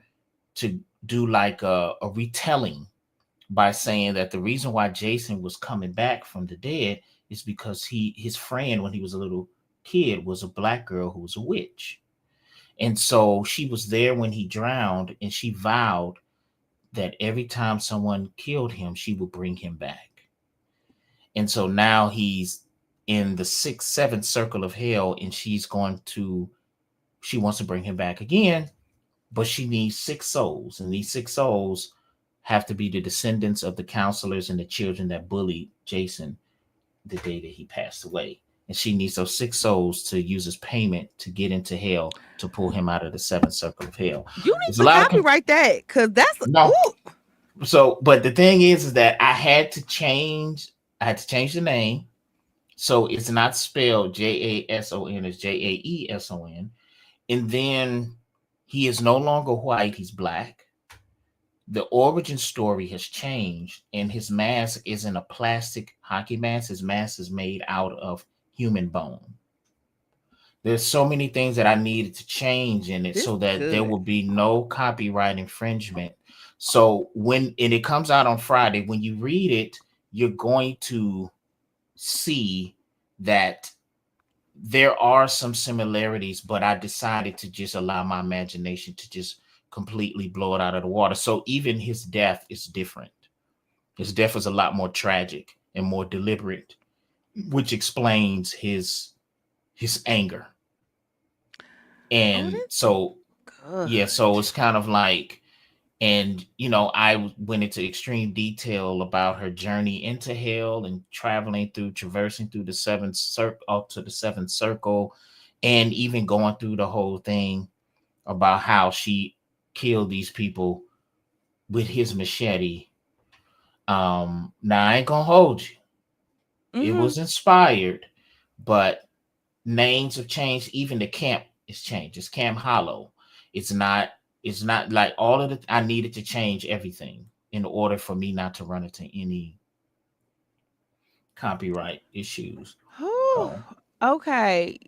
do like a retelling, by saying that the reason why Jason was coming back from the dead is because his friend, when he was a little kid, was a black girl who was a witch. And so she was there when he drowned, and she vowed that every time someone killed him, she would bring him back. And so now he's in the 6th, 7th circle of hell, and she wants to bring him back again, but she needs 6 souls, and these 6 souls have to be the descendants of the counselors and the children that bullied Jason the day that he passed away. And she needs those 6 souls to use as payment to get into hell, to pull him out of the 7th circle of hell. You need to copyright that, because that's no. Ooh. So, but the thing is that I had to change the name. So it's not spelled Jason, it's Jaeson. And then he is no longer white, he's black. The origin story has changed, and his mask isn't a plastic hockey mask. His mask is made out of human bone. There's so many things that I needed to change in it This so that there good. will be no copyright infringement. So it comes out on Friday, when you read it, you're going to see that there are some similarities, but I decided to just allow my imagination to just completely blow it out of the water. So even his death is different. His death is a lot more tragic and more deliberate, which explains his anger. Oh, And this so yeah, good. so it's kind of like, and I went into extreme detail about her journey into hell and traversing through the seventh circle, up to the seventh circle, and even going through the whole thing about how she killed these people with his machete. Now I ain't gonna hold you. It Mm-hmm. was inspired, but names have changed. Even the camp is changed. It's Camp Hollow. It's not. It's not like all of the. I needed to change everything in order for me not to run into any copyright issues. Whew. So, Okay.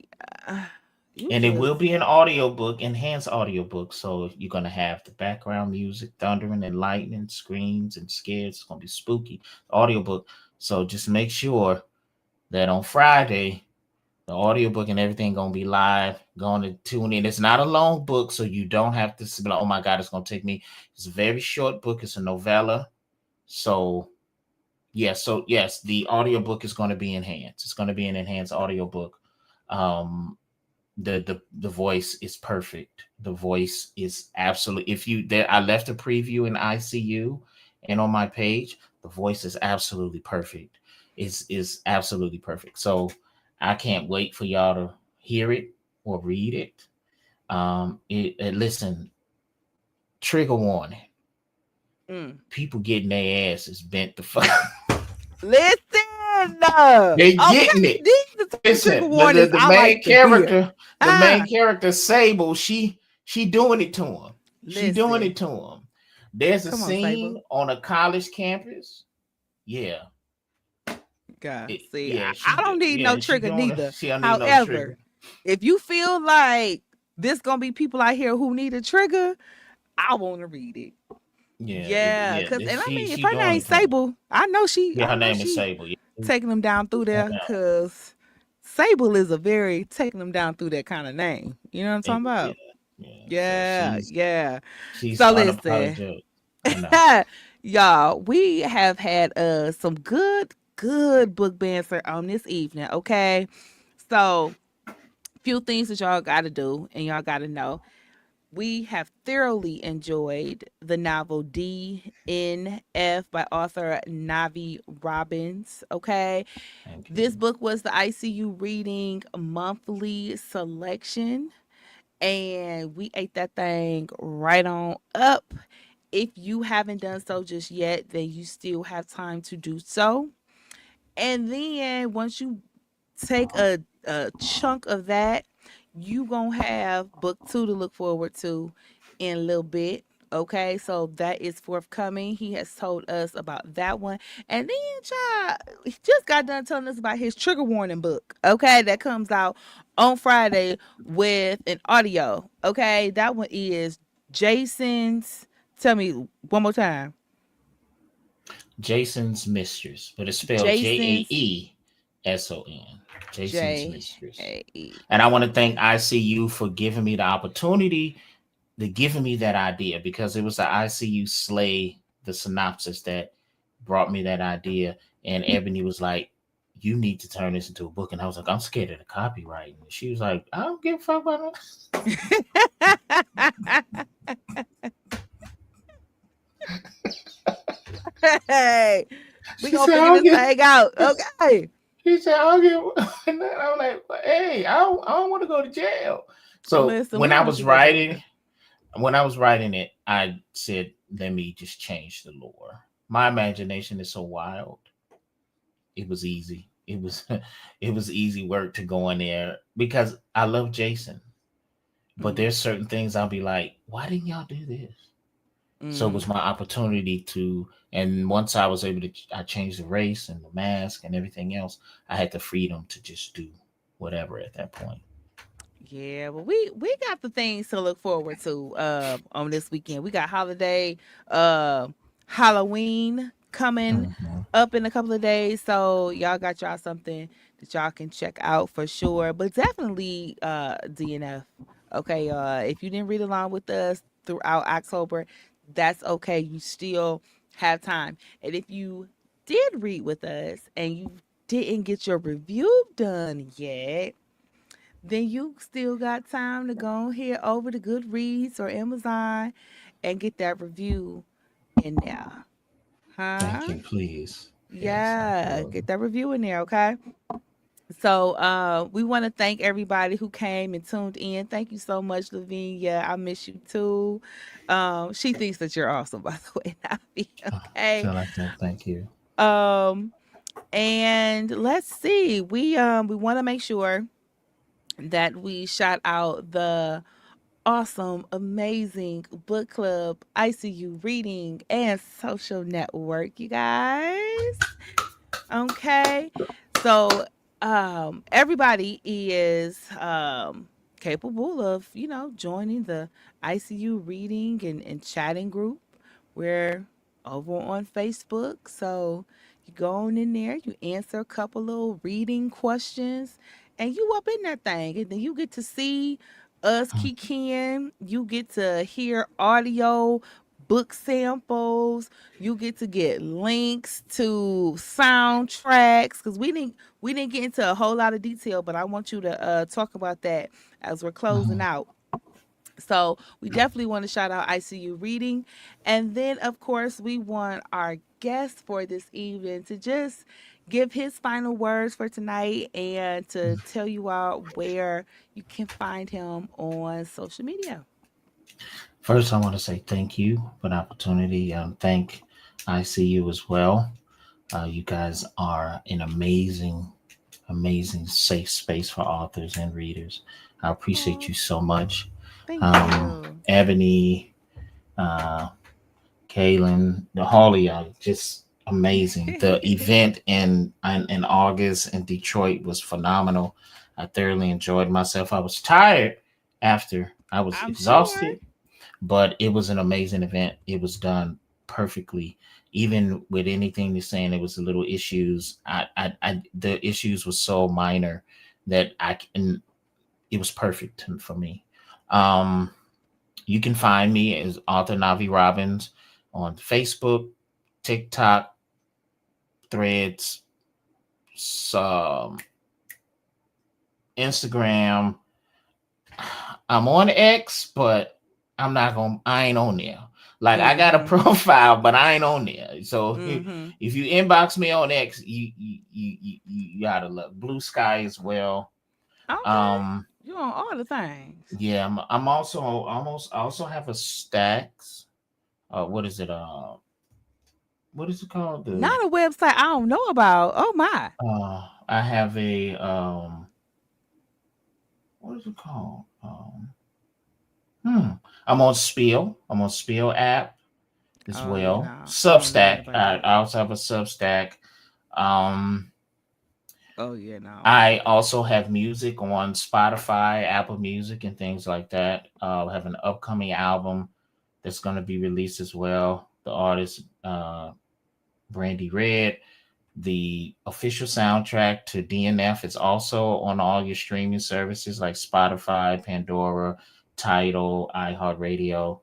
Uh, you and it will just be an audiobook, enhanced audiobook. So you're gonna have the background music, thundering and lightning, screams and scares. It's gonna be spooky audiobook. So just make sure that on Friday the audiobook and everything gonna be live. Going to tune in. It's not a long book, so you don't have to be like, oh my god, it's gonna take me. It's a very short book. It's a novella. So yes, the audiobook is gonna be enhanced. It's gonna be an enhanced audiobook. Um the voice is perfect. The voice is absolutely, if you there I left a preview in EyeCU and on my page, the voice is absolutely perfect. Is absolutely perfect. So I can't wait for y'all to hear it or read it. Listen, trigger warning. mm. People getting their asses bent the fuck. Listen. They getting Okay, it. these are some trigger Listen, the, warnings the I main like to hear. character, the Ah, main character Sable, she doing it to him. She doing listen. it to him. There's a Come on, scene Sable. on a college campus. Yeah, God, see, I she don't need no she trigger doing it. neither. She don't need no However, trigger. if you feel like this gonna be people out here who need a trigger, I want to read it. Yeah, cause and I mean, if She her doing name's it to him. Sable, I know she, Yeah, I her know name is she Sable. Yeah. taking them down through there. Cause Sable is a very taking them down through that kind of name. You know what I'm talking Yeah, about? yeah. So Yeah, yeah. she's So listen, unapologetic. I know. y'all, we have had some good book banter on this evening. Okay, so few things that y'all got to do and y'all got to know. We have thoroughly enjoyed the novel DNF by author Navi Robbins. Okay. Thank This you. book was the ICU Reading Monthly Selection, and we ate that thing right on up. If you haven't done so just yet, then you still have time to do so. And then once you take a chunk of that, you gonna have book two to look forward to in a little bit. Okay, so that is forthcoming. He has told us about that one. And then child, he just got done telling us about his trigger warning book. Okay, that comes out on Friday with an audio. Okay, that one is Jason's. Tell me one more time. Jason's Mistress, but it's spelled Jason's Jaeson. Jason's Mistress. J-A-E. And I want to thank ICU for giving me the opportunity, to giving me that idea, because it was the ICU Slay, the synopsis, that brought me that idea. And Ebony was like, you need to turn this into a book. And I was like, I'm scared of the copyright. And she was like, I don't give a fuck about Hey, we She gonna said, I figure don't this give. thing out. Okay. He said, I don't give. And then I was like, hey, I don't want to go to jail. So Listen, we don't want you to go to jail. when I was writing it, I said, let me just change the lore. My imagination is so wild. It was easy. It was easy work to go in there because I love Jason. But Mm, there's certain things I'll be like, why didn't y'all do this? So it mm. was my opportunity to, and once I was able to, I changed the race and the mask and everything else. I had the freedom to just do whatever at that point. Yeah, well, we got the things to look forward to on this weekend. We got holiday, uh, Halloween coming Mhm. up in a couple of days, so y'all got y'all something that y'all can check out for sure. But definitely DNF. Okay, if you didn't read along with us throughout October, that's okay. You still have time, and if you did read with us and you didn't get your review done yet, then you still got time to go here over to Goodreads or Amazon and get that review in there. Thank Huh? you, please. Yes, Yeah, absolutely. get that review in there, okay? So we want to thank everybody who came and tuned in. Thank you so much, Lavinia. I miss you too. She thinks that you're awesome, by the way, Navi. Okay. Feel like that. Thank you. Um, and let's see. We want to make sure that we shout out the awesome, amazing book club, ICU reading and social network, you guys. Okay. So everybody is capable of, joining the ICU reading and chatting group. We're over on Facebook. So you go on in there, you answer a couple little reading questions, and you up in that thing. And then you get to see us Mm. kikiing. You get to hear audio book samples. You get to get links to soundtracks because we didn't get into a whole lot of detail, but I want you to talk about that as we're closing Mhm. out. So we definitely want to shout out ICU Reading. And then, of course, we want our guest for this evening to just give his final words for tonight and to tell you all where you can find him on social media. First, I want to say thank you for the opportunity. Thank ICU as well. You guys are an amazing, amazing safe space for authors and readers. I appreciate Oh, you so much. thank you. Ebony, uh, Kaylin, the Holly are just amazing. The event in August in Detroit was phenomenal. I thoroughly enjoyed myself. I was tired after. I was I'm sure. exhausted, but it was an amazing event. It was done perfectly. Even with anything you're saying, there was a little issues. The issues were so minor that I can. It was perfect for me. Um, you can find me as author Navi Robbins on Facebook, TikTok, Threads, um, Instagram. I'm on X, but I ain't on there. Like I got a Mm-hmm. profile, but I ain't on there. So Mm-hmm. if you inbox me on X, you gotta look. Blue Sky as well. Okay. Um, You on all the things. yeah, I'm also almost. I also have a stacks. What is it? What is it called? The Not a website I don't know about. Oh my. I have a what is it called? Hmm. I'm on Spill app as Oh yeah, well. no. I don't know nothing Substack. about I that. I also have a Substack. Um, Oh yeah, no. I also have music on Spotify, Apple Music, and things like that. I have an upcoming album that's going to be released as well. The artist Brandy Red. The official soundtrack to DNF is also on all your streaming services like Spotify, Pandora, Tidal, iHeartRadio.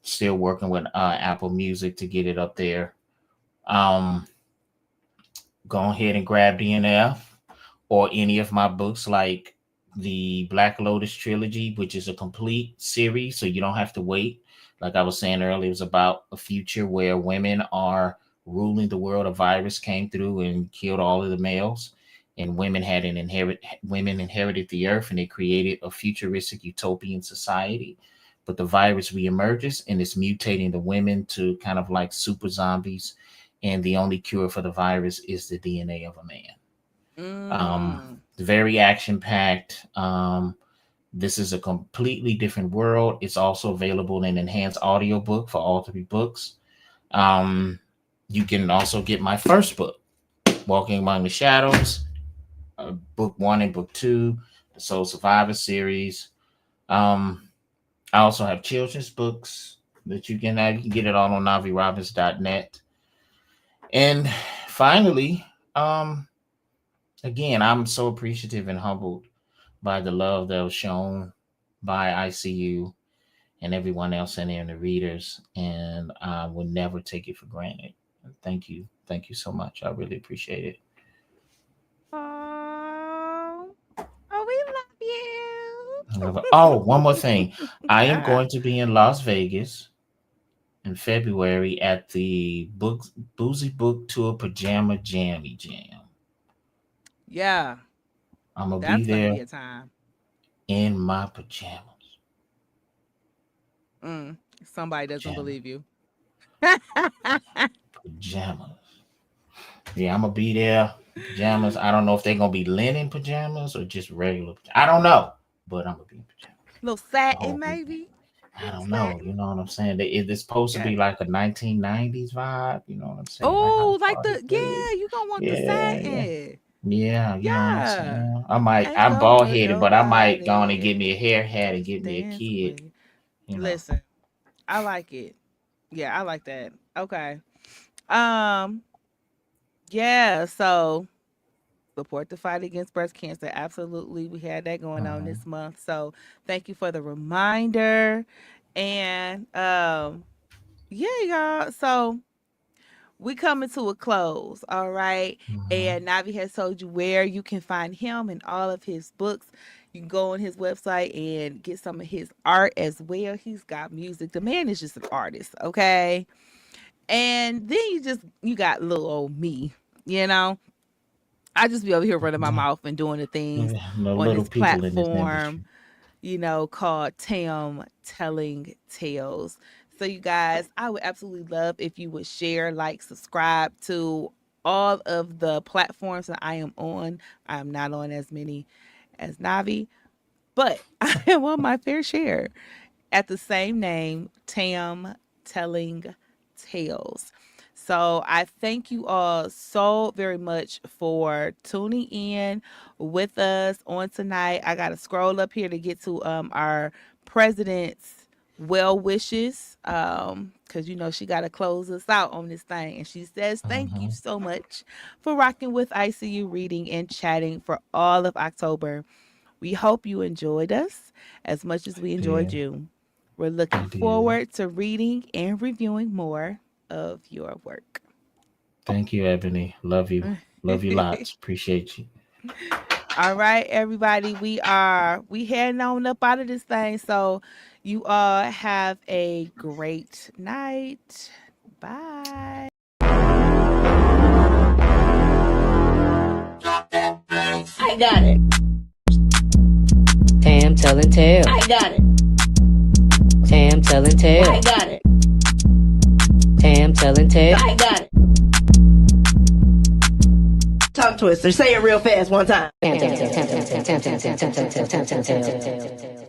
Still working with Apple Music to get it up there. Um, Go ahead and grab DNF or any of my books like the Black Lotus trilogy, which is a complete series, so you don't have to wait. Like I was saying earlier, it was about a future where women are ruling the world. A virus came through and killed all of the males, and women inherited the earth, and they created a futuristic utopian society. But the virus reemerges and it's mutating the women to kind of like super zombies, and the only cure for the virus is the DNA of a man. Mm. Very action packed. This is a completely different world. It's also available in enhanced audiobook for all three books. Um, you can also get my first book, Walking Among the Shadows, book one and book two. The So Survivor Series. I also have children's books that you can have. You can get it all on NaviRobbins.net. And finally, again, I'm so appreciative and humbled by the love that was shown by EyeCU and everyone else in there and the readers. And I will never take it for granted. Thank you. Thank you so much. I really appreciate it. Oh, we love you. Oh, one more thing. I am going to be in Las Vegas in February at the Boozy Book Tour Pajama Jammy Jam. Yeah. I'm going to That's be gonna there be a time. in my pajamas. Somebody doesn't believe you. Pajamas. Yeah, I'm going to be there. Pajamas. I don't know if they're going to be linen pajamas or just regular pajamas. I don't know, but I'm going to be in pajamas. Little satin, maybe. I don't know. You know what I'm saying? It's supposed to be like a 1990s vibe. You know what I'm saying? Oh, like you gonna want the satin. Yeah, you know what I'm saying? I'm bald headed, but I might go on and get me a hair hat and get me a kid. You know? Listen, I like it. Yeah, I like that. Okay. Yeah, so support the fight against breast cancer. Absolutely. We had that going on this month. So thank you for the reminder. And yeah, y'all. So we coming to a close, all right? And Navi has told you where you can find him and all of his books. You can go on his website and get some of his art as well. He's got music. The man is just an artist, okay? And then you got little old me, you know? I just be over here running my mouth and doing the things on this platform, you know, called Tam Telling Tales. So you guys, I would absolutely love if you would share, like, subscribe to all of the platforms that I am on. I'm not on as many as Navi, but I am on my fair share at the same name, Tam Telling Tales. So I thank you all so very much for tuning in with us on tonight. I got to scroll up here to get to our president's well wishes, because you know she got to close us out on this thing, and she says thank you so much for rocking with EyeCU reading and chatting for all of October. We hope you enjoyed us as much as we enjoyed you. We're looking forward to reading and reviewing more of your work. Thank you, Ebony. Love you. Love you lots. Appreciate you. All right, everybody. We heading on up out of this thing. So you all have a great night. Bye. I got it. Tam Telling Tales. I got it. Tam Telling Tales. I got it. Tam Telling Tales. I got it. Tongue twister. Say it real fast one time. Tam Telling Tales.